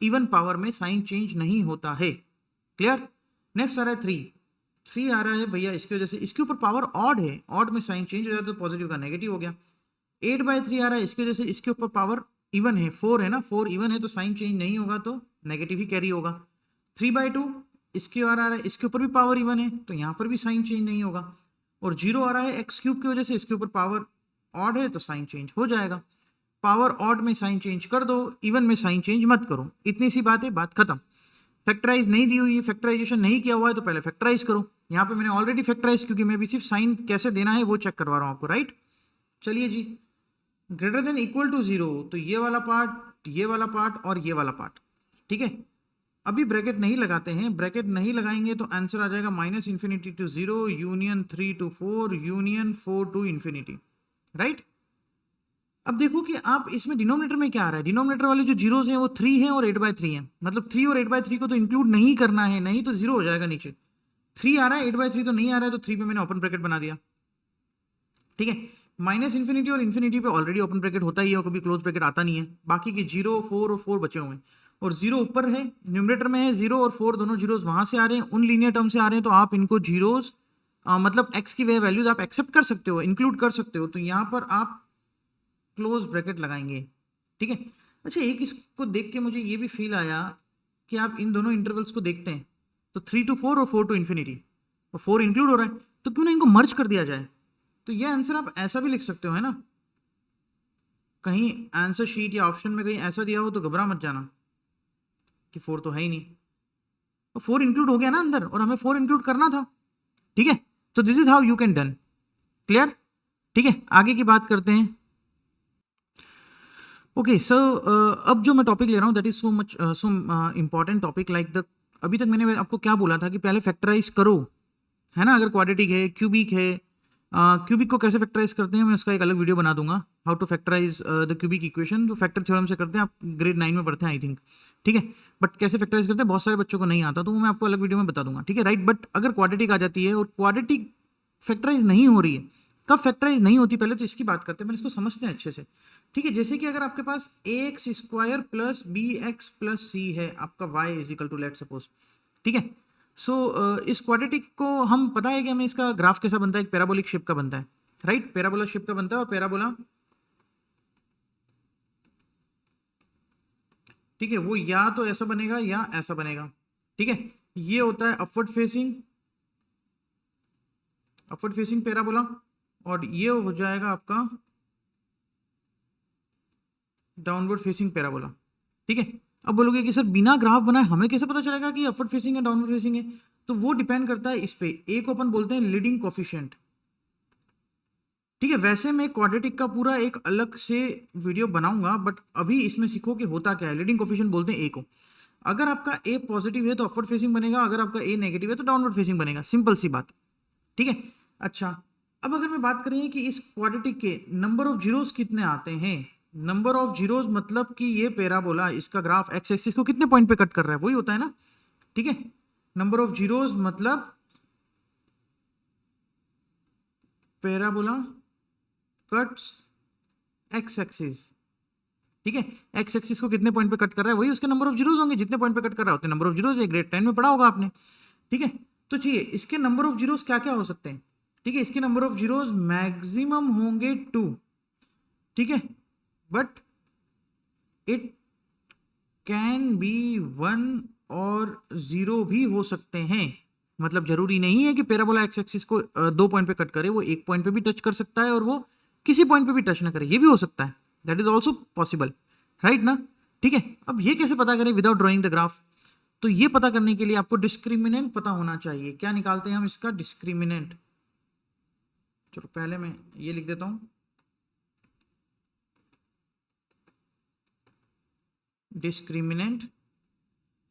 इवन पावर में साइन चेंज नहीं होता है, क्लियर। नेक्स्ट आ रहा है 3 आ रहा है भैया इसकी वजह से, इसके ऊपर पावर ऑड है, ऑड में साइन चेंज हो जाता है, तो पॉजिटिव का नेगेटिव हो गया। 8/3 आ रहा है इसकी वजह से, इसके ऊपर पावर इवन है, 4 है ना, 4 इवन है, तो साइन चेंज नहीं होगा, तो नेगेटिव ही कैरी होगा। 3/2 इसके आ रहा है, इसके ऊपर भी पावर इवन है, तो यहाँ पर भी साइन चेंज नहीं होगा। और 0 आ रहा है एक्स क्यूब की वजह से, इसके ऊपर पावर ऑड है, तो साइन चेंज हो जाएगा। पावर ऑड में साइन चेंज कर दो, इवन में साइन चेंज मत करो, इतनी सी बात है, बात खत्म। फैक्टराइज नहीं दी हुई है, फैक्टराइजेशन नहीं किया हुआ है, तो पहले फैक्टराइज करो। यहाँ पे मैंने ऑलरेडी फैक्टराइज, क्योंकि मैं भी सिर्फ साइन कैसे देना है वो चेक करवा रहा हूँ आपको, राइट। चलिए जी, ग्रेटर देन इक्वल टू 0, तो ये वाला पार्ट, ये वाला पार्ट और ये वाला पार्ट, ठीक है। अभी ब्रैकेट नहीं लगाते हैं, ब्रैकेट नहीं लगाएंगे तो आंसर आ जाएगा -∞ to 0 union 3 to 4 union 4 to ∞, right. अब देखो कि आप इसमें डिनोमिनेटर में क्या आ रहा है, डिनोमिनेटर वाले जो जीरोस हैं वो 3 हैं और 8/3 हैं, मतलब 3 और 8/3 को तो इंक्लूड नहीं करना है, नहीं तो 0 हो जाएगा नीचे। 3 आ रहा है, 8/3 तो नहीं आ रहा है, तो 3 पे मैंने ओपन ब्रैकेट बना दिया, ठीक है। -∞ और इन्फिनिटी पे ऑलरेडी ओपन ब्रैकेट होता ही है और कभी क्लोज ब्रैकेट आता नहीं है, बाकी के 0 4 और 4 बचे हुए हैं। और 0 ऊपर है, न्यूमरेटर में है 0 और 4 दोनों जीरोस वहां से आ रहे हैं, उन लीनियर टर्म से आ रहे हैं, तो आप इनको जीरोस मतलब x की वे वैल्यूज आप एक्सेप्ट कर सकते हो, इंक्लूड कर सकते हो, तो यहाँ पर आप क्लोज ब्रैकेट लगाएंगे, ठीक है। अच्छा, एक इसको देख के मुझे ये भी फील आया कि आप इन दोनों इंटरवल्स को देखते हैं तो 3 to 4 और 4 to infinity, और 4 इंक्लूड हो रहा है, तो क्यों ना इनको मर्ज कर दिया जाए। तो ये आंसर आप ऐसा भी लिख सकते हो, है ना। कहीं आंसर शीट या ऑप्शन में कहीं ऐसा दिया हो तो घबरा मत जाना कि 4 तो है ही नहीं, तो 4 इंक्लूड हो गया ना अंदर, और हमें 4 इंक्लूड करना था, ठीक है। तो this is how you can done, clear, ठीक है। आगे की बात करते हैं। ओके सर, अब जो मैं टॉपिक ले रहा हूँ that is so much so important topic, like the अभी तक मैंने आपको क्या बोला था कि पहले फैक्टराइज करो, है ना। अगर क्वाड्रेटिक है, क्यूबिक है, क्यूबिक को कैसे फैक्टराइज करते हैं मैं उसका एक अलग वीडियो बना दूंगा, how to factorise the cubic equation, जो फैक्टर थ्योरम से करते हैं, आप ग्रेड 9 में पढ़ते हैं आई थिंक, ठीक है। बट कैसे फैक्टराइज करते हैं बहुत सारे बच्चों को नहीं आता, तो वो मैं आपको अलग वीडियो में बता दूंगा, ठीक है, राइट। बट अगर क्वाड्रेटिक आ जाती है और क्वाड्रेटिक फैक्टराइज नहीं हो रही है, कब फैक्टराइज नहीं होती पहले तो इसकी बात करते हैं, मैंने इसको समझते हैं अच्छे से, ठीक है। जैसे कि अगर आपके पास ax square plus B X plus C है, आपका y is equal to let suppose, ठीक है। सो इस क्वाड्रेटिक को हम पता है कि हमें इसका ग्राफ कैसा बनता है, एक पैराबोलिक शेप का बनता है, राइट, पैराबोला शेप का बनता है, और पैराबोला, ठीक है, वो या तो ऐसा बनेगा या ऐसा बनेगा, ठीक है। ये होता है अपवर्ड फेसिंग पैराबोला, और ये हो जाएगा आपका डाउनवर्ड फेसिंग पैराबोला, ठीक है। अब बोलोगे कि सर बिना ग्राफ बनाए हमें कैसे पता चलेगा कि अपवर्ड फेसिंग है डाउनवर्ड फेसिंग है, तो वो डिपेंड करता है इस पे, एक अपन बोलते हैं लीडिंग कोफिशिएंट, ठीक है। वैसे मैं क्वाड्रेटिक का पूरा एक अलग से वीडियो बनाऊंगा, बट अभी इसमें सीखो कि होता क्या है। लीडिंग कोफिशिएंट बोलते हैं ए को, अगर आपका ए पॉजिटिव है तो अपवर्ड फेसिंग बनेगा, अगर आपका ए नेगेटिव है तो डाउनवर्ड फेसिंग बनेगा, सिंपल सी बात, ठीक है। अच्छा, अब अगर मैं बात करें कि इस क्वाड्रेटिक के नंबर ऑफ जीरोस कितने आते हैं, नंबर ऑफ जीरोस मतलब कि ये पैराबोला इसका ग्राफ एक्स एक्सिस को कितने पॉइंट पे कट कर रहा है, वही होता है ना, ठीक है। नंबर ऑफ जीरोस मतलब पैराबोला कट्स एक्स एक्सिस, ठीक है। एक्स एक्सिस को कितने पॉइंट पे कट कर रहा है, वही उसके नंबर ऑफ जीरोस होंगे, जितने पॉइंट पे कट कर रहा होते हैं नंबर ऑफ जीरोस है, ग्रेड 10 में पढ़ा होगा आपने, ठीक है। तो चाहिए इसके नंबर ऑफ जीरोस क्या क्या हो सकते हैं, ठीक है। इसके नंबर ऑफ जीरोस मैक्सिमम होंगे 2, ठीक है, बट इट कैन बी 1 और 0 भी हो सकते हैं, मतलब जरूरी नहीं है कि पैराबोला एक्स एक्सिस को 2 पॉइंट पे कट करे, वो 1 पॉइंट पे भी टच कर सकता है और वो किसी पॉइंट पे भी टच ना करे, ये भी हो सकता है, that is also possible, right ना, ठीक है। अब ये कैसे पता करें विदाउट ड्रॉइंग द ग्राफ, तो ये पता करने के लिए आपको डिस्क्रिमिनेंट पता होना चाहिए। क्या निकालते हैं हम इसका डिस्क्रिमिनेंट, चलो पहले मैं ये लिख देता हूं, डिस्क्रिमिनेंट,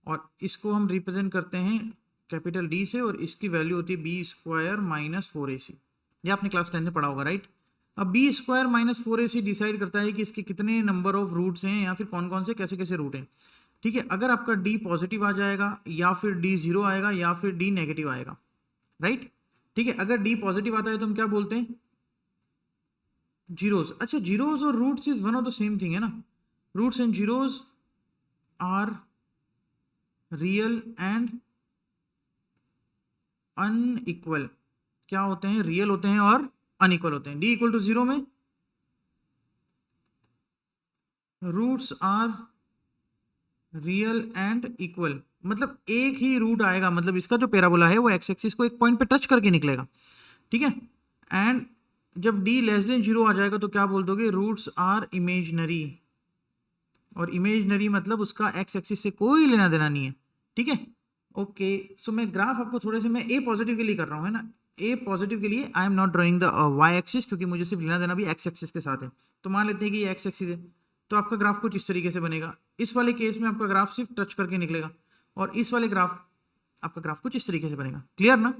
और इसको हम रिप्रेजेंट करते हैं कैपिटल डी से, और इसकी वैल्यू होती है बी स्क्वायर माइनस 4ac, ये आपने क्लास 10 में पढ़ा होगा, राइट। अब B square minus 4ac decide करता है कि इसके कितने नंबर ऑफ रूट्स हैं, या फिर कौन कौन से कैसे कैसे रूट हैं, ठीक है। अगर आपका डी पॉजिटिव आ जाएगा, या फिर डी 0 आएगा, या फिर डी नेगेटिव आएगा, राइट, ठीक है। अगर डी पॉजिटिव आता है तो हम क्या बोलते हैं, जीरोस। अच्छा, जीरोस और roots is one of the same thing है ना, roots and zeros are real and unequal, क्या होते हैं, रियल होते हैं और अनइक्वल होते हैं। डी इक्वल टू 0 में roots are real and equal, मतलब एक ही रूट आएगा, मतलब इसका जो पैराबोला है वो एक्स एक्सिस को एक पॉइंट पे टच करके निकलेगा, ठीक है। एंड जब डी लेस देन 0 आ जाएगा तो क्या बोल दोगे, रूट्स आर इमेजनरी, और इमेजनरी मतलब उसका एक्स एक्सिस से कोई लेना देना नहीं है, ठीक है। ओके, सो मैं ग्राफ आपको थोड़े से, मैं ए पॉजिटिव के लिए कर रहा हूँ, है ना, ए पॉजिटिव के लिए I am not drawing the y axis, क्योंकि मुझे सिर्फ लेना देना भी एक्स एक्सिस के साथ है। तो मान लेते हैं कि ये एक्स एक्सिस है, तो आपका ग्राफ कुछ इस तरीके से बनेगा। इस वाले केस में आपका ग्राफ सिर्फ टच करके निकलेगा, और इस वाले ग्राफ आपका ग्राफ कुछ इस तरीके से बनेगा, क्लियर ना,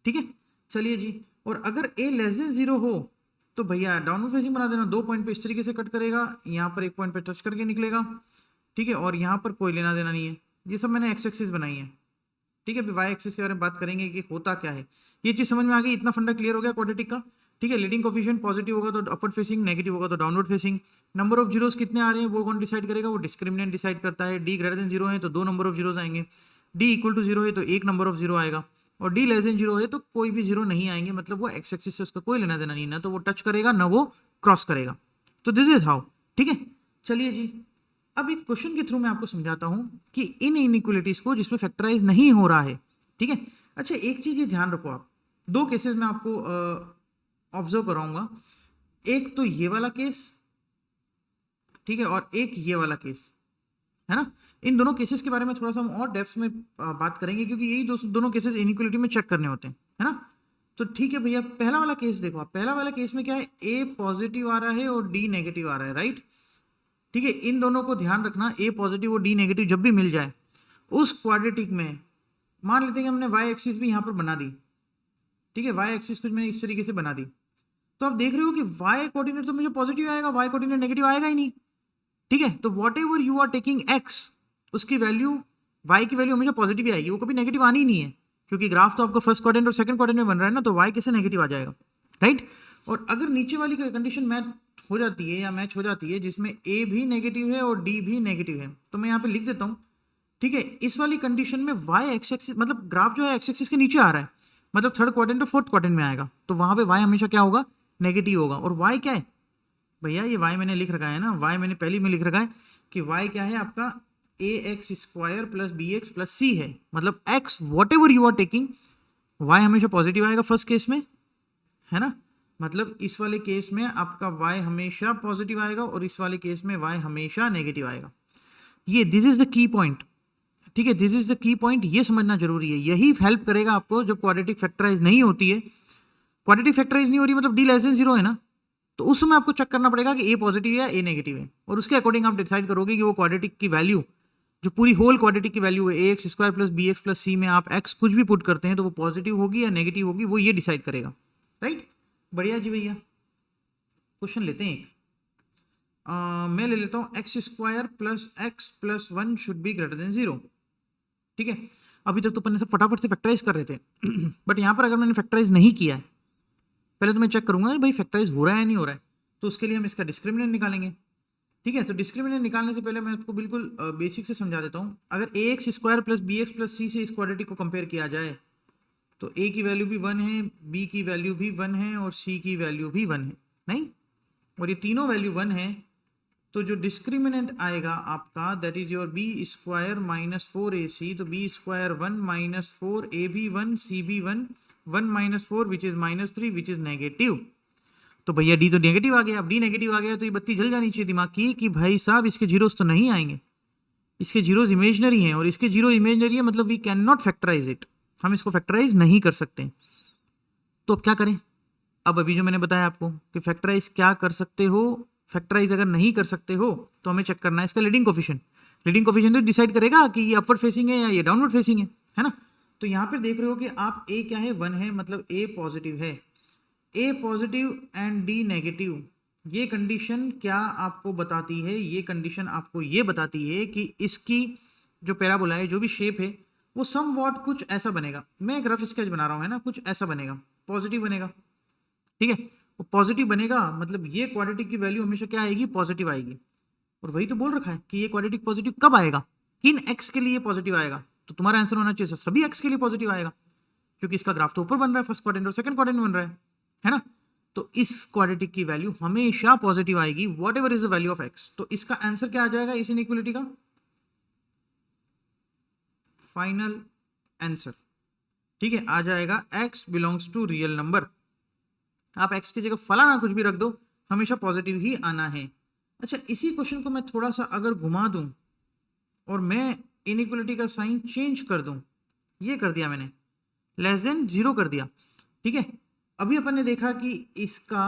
ठीक है। चलिए जी, और अगर ए लेस देन 0 हो तो भैया डाउनवर्ड फेसिंग बना देना, 2 पॉइंट पे इस तरीके से कट करेगा, यहाँ पर 1 पॉइंट पे टच करके निकलेगा, ठीक है, और यहाँ पर कोई लेना देना नहीं है। ये सब मैंने एक्स एक्सिस बनाई है, ठीक है। अभी वाई एक्सिस के बारे में बात करेंगे कि होता क्या है, ये चीज़ समझ में आ गई, इतना फंडा क्लियर हो गया क्वाड्रेटिक का। ठीक है, लीडिंग कोफिशिएंट पॉजिटिव होगा तो अपवर्ड फेसिंग, नेगेटिव होगा तो downward facing. Number of zeros कितने आ रहे हैं वो कौन डिसाइड करेगा, वो डिस्क्रिमिनेंट डिसाइड करता है। डी ग्रेटर देन जीरो है तो 2 नंबर ऑफ जीरोस आएंगे, डी इक्वल टू जीरो है तो 1 नंबर ऑफ जीरो आएगा, और डी लेस देन जीरो है तो कोई भी जीरो नहीं आएंगे, मतलब वो एक्स एक्सिस से उसका कोई लेना देना नहीं, ना तो वो टच करेगा ना वो क्रॉस करेगा। तो दिस इज हाउ। ठीक है, चलिए जी, अब एक क्वेश्चन के थ्रू मैं आपको समझाता हूं कि इन इनइक्वलिटीज को जिसमें फैक्टराइज नहीं हो रहा है। ठीक है, अच्छा एक चीज ये ध्यान रखो, आप दो केसेस में आपको ऑब्जर्व कराऊंगा, एक तो ये वाला केस, ठीक है, और एक ये वाला केस, है ना। इन दोनों केसेस के बारे में थोड़ा सा हम और डेप्थ में बात करेंगे, क्योंकि यही दोनों केसेस इनइक्वलिटी में चेक करने होते हैं, है ना। तो ठीक है भैया, पहला वाला केस देखो आप, पहला वाला केस में क्या है, ए पॉजिटिव आ रहा है और डी नेगेटिव आ रहा है, राइट। ठीक है, इन दोनों को ध्यान रखना, ए पॉजिटिव और डी नेगेटिव जब भी मिल जाए उस क्वाड्रेटिक में, मान लेते हैं कि हमने वाई एक्सिस भी यहाँ पर बना दी। ठीक है, वाई एक्सिस कुछ मैंने इस तरीके से बना दी, तो आप देख रहे हो कि वाई कोऑर्डिनेट तो मुझे पॉजिटिव आएगा, वाई कोऑर्डिनेट नेगेटिव आएगा ही नहीं। ठीक है, तो whatever you are taking x, उसकी वैल्यू, वाई की वैल्यू हमेशा पॉजिटिव ही आएगी, वो कभी नेगेटिव आनी ही नहीं है, क्योंकि ग्राफ तो आपका फर्स्ट क्वाड्रेंट और सेकंड क्वाड्रेंट में बन रहा है ना, तो वाई कैसे नेगेटिव आ जाएगा, राइट। और अगर नीचे वाली कंडीशन मैच हो जाती है या मैच हो जाती है जिसमें ए भी नेगेटिव है और डी भी नेगेटिव है, तो मैं यहाँ पे लिख देता हूँ। ठीक है, इस वाली कंडीशन में वाई एक्स एक्सिस, मतलब ग्राफ जो है एक्स एक्सिस के नीचे आ रहा है, मतलब थर्ड क्वाड्रेंट और फोर्थ क्वाड्रेंट में आएगा, तो वहां पे वाई हमेशा क्या होगा, नेगेटिव होगा। और वाई क्या है भैया, ये वाई मैंने लिख रखा है ना, वाई मैंने पहले में लिख रखा है कि वाई क्या है आपका, A X square plus B X plus C है, मतलब X whatever you are taking, Y हमेशा पॉजिटिव आएगा फर्स्ट केस में, है ना। मतलब इस वाले केस में आपका वाई हमेशा पॉजिटिव आएगा और इस वाले केस में वाई हमेशा नेगेटिव आएगा। ये this is the key point. ठीक है, this is the key point, ये समझना जरूरी है, यही हेल्प करेगा आपको जब क्वाड्रेटिक फैक्टराइज नहीं होती है। क्वाड्रेटिक फैक्टराइज नहीं हो रही मतलब डी लेस देन जीरो है ना, तो उस समय आपको चेक करना पड़ेगा कि ए पॉजिटिव है या ए नेगेटिव है, और उसके अकॉर्डिंग आप डिसाइड करोगे कि वो क्वाड्रेटिक की वैल्यू, जो पूरी होल क्वाड्रेटिक की वैल्यू है, A X square plus B X plus C में आप एक्स कुछ भी पुट करते हैं तो वो पॉजिटिव होगी या नेगेटिव होगी, वो ये डिसाइड करेगा, राइट। बढ़िया जी भैया, क्वेश्चन लेते हैं एक, मैं ले लेता हूँ x square plus 1 should be greater than zero. ठीक है, अभी तक तो अपन ने सब फटाफट से फैक्टराइज कर रहे थे बट यहाँ पर अगर मैंने फैक्टराइज नहीं किया है, पहले तो मैं चेक करूंगा भाई फैक्टराइज हो रहा है या नहीं हो रहा है, तो उसके लिए हम इसका डिस्क्रिमिनेंट निकालेंगे। ठीक है, तो डिस्क्रिमिनेंट निकालने से पहले मैं आपको बिल्कुल बेसिक से समझा देता हूँ। अगर A X square plus B X plus C से इस क्वाड्रेटिक को कंपेयर किया जाए तो ए की वैल्यू भी 1 है, बी की वैल्यू भी 1 है और सी की वैल्यू भी 1 है, नहीं, और ये तीनों वैल्यू 1 है, तो जो डिस्क्रिमिनेंट आएगा आपका that is your b square minus 4ac, तो बी स्क्वायर 1 माइनस 4 ए भी 1 सी भी 1 1 minus 4 which is minus 3 which is negative. तो भैया डी तो नेगेटिव आ गया, अब डी नेगेटिव आ गया तो ये बत्ती जल जानी चाहिए दिमाग की कि भाई साहब इसके जीरोस तो नहीं आएंगे, इसके जीरोस इमेजनरी हैं, और इसके जीरो इमेजनरी है मतलब we can not factorise it, हम इसको फैक्टराइज नहीं कर सकते। तो अब क्या करें, अब अभी जो मैंने बताया आपको कि फैक्टराइज क्या कर सकते हो, फैक्टराइज अगर नहीं कर सकते हो तो हमें चेक करना है इसका लीडिंग कोफिशिएंट। लीडिंग कोफिशिएंट तो डिसाइड करेगा कि ये अपवर्ड फेसिंग है या ये डाउनवर्ड फेसिंग है ना। तो यहाँ पर देख रहे हो कि आप ए क्या है 1 है, मतलब ए पॉजिटिव है, ए पॉजिटिव एंड डी नेगेटिव, ये कंडीशन क्या आपको बताती है, ये कंडीशन आपको ये बताती है कि इसकी जो पैराबोला है, जो भी शेप है, वो सम वॉट कुछ ऐसा बनेगा। मैं एक रफ स्केच बना रहा हूँ, है ना, कुछ ऐसा बनेगा, पॉजिटिव बनेगा। ठीक है, वो पॉजिटिव बनेगा मतलब ये क्वाड्रेटिक की वैल्यू हमेशा क्या आएगी, पॉजिटिव आएगी। और वही तो बोल रखा है कि ये क्वाड्रेटिक पॉजिटिव कब आएगा, किन एक्स के लिए पॉजिटिव आएगा, तो तुम्हारा आंसर होना चाहिए सभी एक्स के लिए पॉजिटिव आएगा, क्योंकि इसका ग्राफ तो ऊपर बन रहा है, फर्स्ट क्वाड्रेंट और सेकंड क्वाड्रेंट बन रहा है ना। तो इस क्वाड्रेटिक की वैल्यू हमेशा पॉजिटिव आएगी what ever is the value of x. तो इसका आंसर क्या आ जाएगा इस इनइक्वालिटी का, फाइनल आंसर, ठीक है, आ जाएगा x belongs to real number. आप x की जगह फलाना कुछ भी रख दो, हमेशा पॉजिटिव ही आना है। अच्छा, इसी क्वेश्चन को मैं थोड़ा सा अगर घुमा दूं और मैं इनइक्वालिटी का साइन चेंज कर दूं, ये कर दिया मैंने, लेस देन जीरो कर दिया। ठीक है, अभी अपन ने देखा कि इसका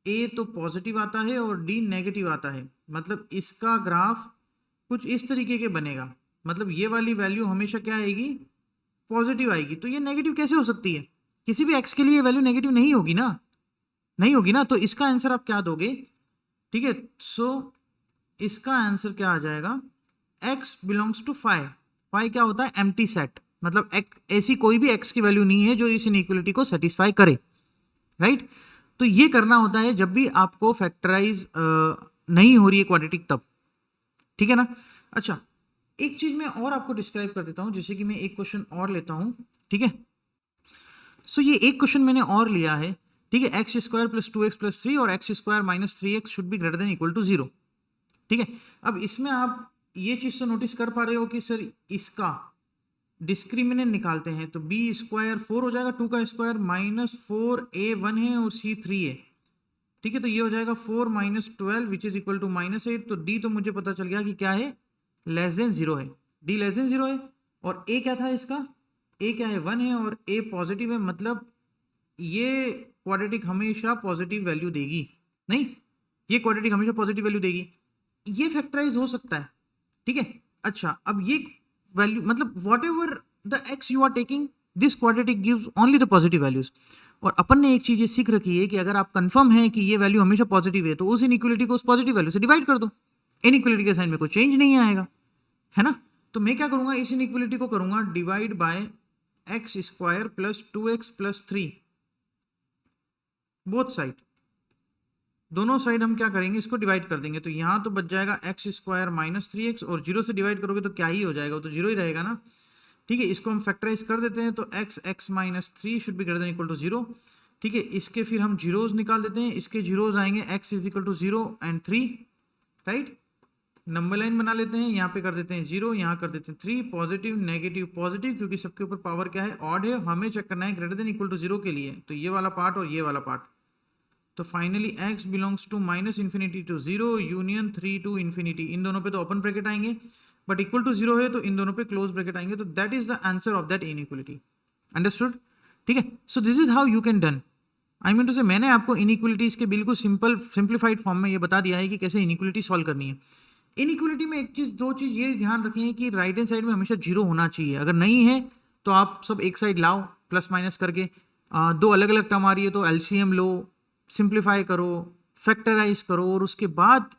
a तो पॉजिटिव आता है और d नेगेटिव आता है, मतलब इसका ग्राफ कुछ इस तरीके के बनेगा, मतलब ये वाली वैल्यू हमेशा क्या आएगी, पॉजिटिव आएगी। तो ये नेगेटिव कैसे हो सकती है, किसी भी एक्स के लिए वैल्यू नेगेटिव नहीं होगी ना, नहीं होगी ना। तो इसका आंसर आप क्या दोगे, ठीक है, सो इसका आंसर क्या आ जाएगा, x belongs to phi. Phi क्या होता है, एम्प्टी सेट, मतलब ऐसी कोई भी x की वैल्यू नहीं है जो इस इनइक्वालिटी को सेटिस्फाई करे, राइट। तो ये करना होता है जब भी आपको फैक्टराइज नहीं हो रही है क्वाड्रेटिक तब, ठीक है ना। अच्छा, एक चीज मैं और आपको डिस्क्राइब कर देता हूं, जैसे कि मैं एक क्वेश्चन और लेता हूं, ठीक है। सो ये एक क्वेश्चन मैंने और लिया है, ठीक है, x square plus 2x plus 3 और x square minus 3x should be greater than equal to 0, ठीक है। अब इसमें आप ये चीज तो नोटिस कर पा रहे हो कि सर इसका डिस्क्रिमिनेंट निकालते हैं तो बी स्क्वायर 4 हो जाएगा, 2 का स्क्वायर माइनस 4a 1 है और c 3 है, ठीक है। तो ये हो जाएगा 4 minus 12 which is equal to -8। तो डी तो मुझे पता चल गया कि क्या है, लेस देन 0 है, डी लेस देन 0 है। और ए क्या था इसका, ए क्या है 1 है और ए पॉजिटिव है, मतलब ये क्वाड्रेटिक हमेशा पॉजिटिव वैल्यू देगी, नहीं ये क्वाड्रेटिक हमेशा पॉजिटिव वैल्यू देगी, ये फैक्टराइज हो सकता है, ठीक है। अच्छा, अब ये वैल्यू मतलब whatever the x you are taking, this quadratic gives only the positive values. और अपन ने एक चीज ये सीख रखी है कि अगर आप कंफर्म है कि ये वैल्यू हमेशा पॉजिटिव है तो उस इनइक्वलिटी को उस पॉजिटिव वैल्यू से डिवाइड कर दो, इनइक्वलिटी के साइन में कोई चेंज नहीं आएगा, है ना। तो मैं क्या करूंगा, इस इनइक्वलिटी को करूंगा divide by x square plus 2x plus 3, both side, दोनों साइड हम क्या करेंगे, इसको डिवाइड कर देंगे। तो यहाँ तो बच जाएगा एक्स स्क्वायर माइनस 3x और 0 से डिवाइड करोगे तो क्या ही हो जाएगा, वो तो 0 ही रहेगा ना, ठीक है। इसको हम फैक्टराइज कर देते हैं तो x minus 3 should be greater than equal to 0, ठीक है। इसके फिर हम जीरोज निकाल देते हैं, इसके जीरोज आएंगे x is equal to 0 and 3, right. Number line बना लेते हैं, यहाँ पे कर देते हैं 0, यहाँ कर देते हैं 3, पॉजिटिव नेगेटिव पॉजिटिव, क्योंकि सबके ऊपर पावर क्या है, ऑड है, हमें चेक करना है ग्रेटर देन इक्वल टू 0 के लिए, तो ये वाला पार्ट और ये वाला पार्ट। तो finally x belongs to minus infinity to 0 union 3 to infinity, इन दोनों पे तो ओपन ब्रैकेट आएंगे, बट इक्वल टू 0 है तो इन दोनों पे क्लोज ब्रैकेट आएंगे, तो that is the answer of that inequality, understood, ठीक है। So this is how you can done, I mean to say मैंने आपको इनइक्वलिटीज के बिल्कुल सिंप्लीफाइड फॉर्म में ये बता दिया है कि कैसे इनइक्वलिटी सॉल्व करनी है। इनइक्वलिटी में एक चीज दो चीज ये ध्यान रखें कि राइट हैंड साइड में हमेशा 0 होना चाहिए, अगर नहीं है तो आप सब एक साइड लाओ प्लस माइनस करके, दो अलग अलग टर्म आ रही है तो एलसीएम लो, सिंप्लीफाई करो, फैक्टराइज करो, और उसके बाद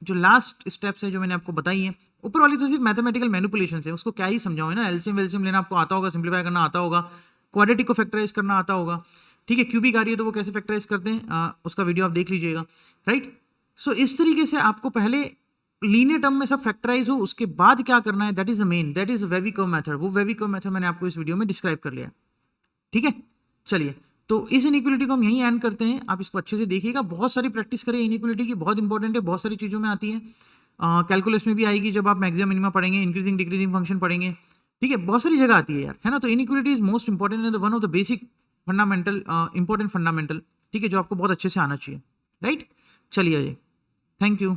जो लास्ट स्टेप्स है जो मैंने आपको बताई है, ऊपर वाली तो सिर्फ मैथमेटिकल मैनिपुलेशन है, उसको क्या ही समझाओ, है ना। एलसीएम वेलसीएम लेना आपको आता होगा, सिंप्लीफाई करना आता होगा, क्वाड्रेटिक को फैक्टराइज करना आता होगा, ठीक है। क्यूबिक आ रही है तो वो कैसे फैक्टराइज करते हैं, उसका वीडियो आप देख लीजिएगा, राइट। सो इस तरीके से आपको पहले लीनियर टर्म में सब फैक्टराइज हो, उसके बाद क्या करना है, that is the main, that is wavy curve method, वो वेवी कर्व मेथड मैंने आपको इस वीडियो में डिस्क्राइब कर लिया, ठीक है। चलिए, तो इस इनइक्वलिटी को हम यहीं एंड करते हैं, आप इसको अच्छे से देखिएगा, बहुत सारी प्रैक्टिस करें इनइक्वलिटी की, बहुत इंपॉर्टेंट है, बहुत सारी चीज़ों में आती है, कैलकुलस में भी आएगी जब आप मैक्सिमम मिनिमम पढ़ेंगे, इंक्रीजिंग डिक्रीजिंग फंक्शन पढ़ेंगे, ठीक है, बहुत सारी जगह आती है यार, है ना। तो inequality is most important and one of the basic fundamental important fundamental, ठीक है, जो आपको बहुत अच्छे से आना चाहिए, राइट। चलिए, थैंक यू।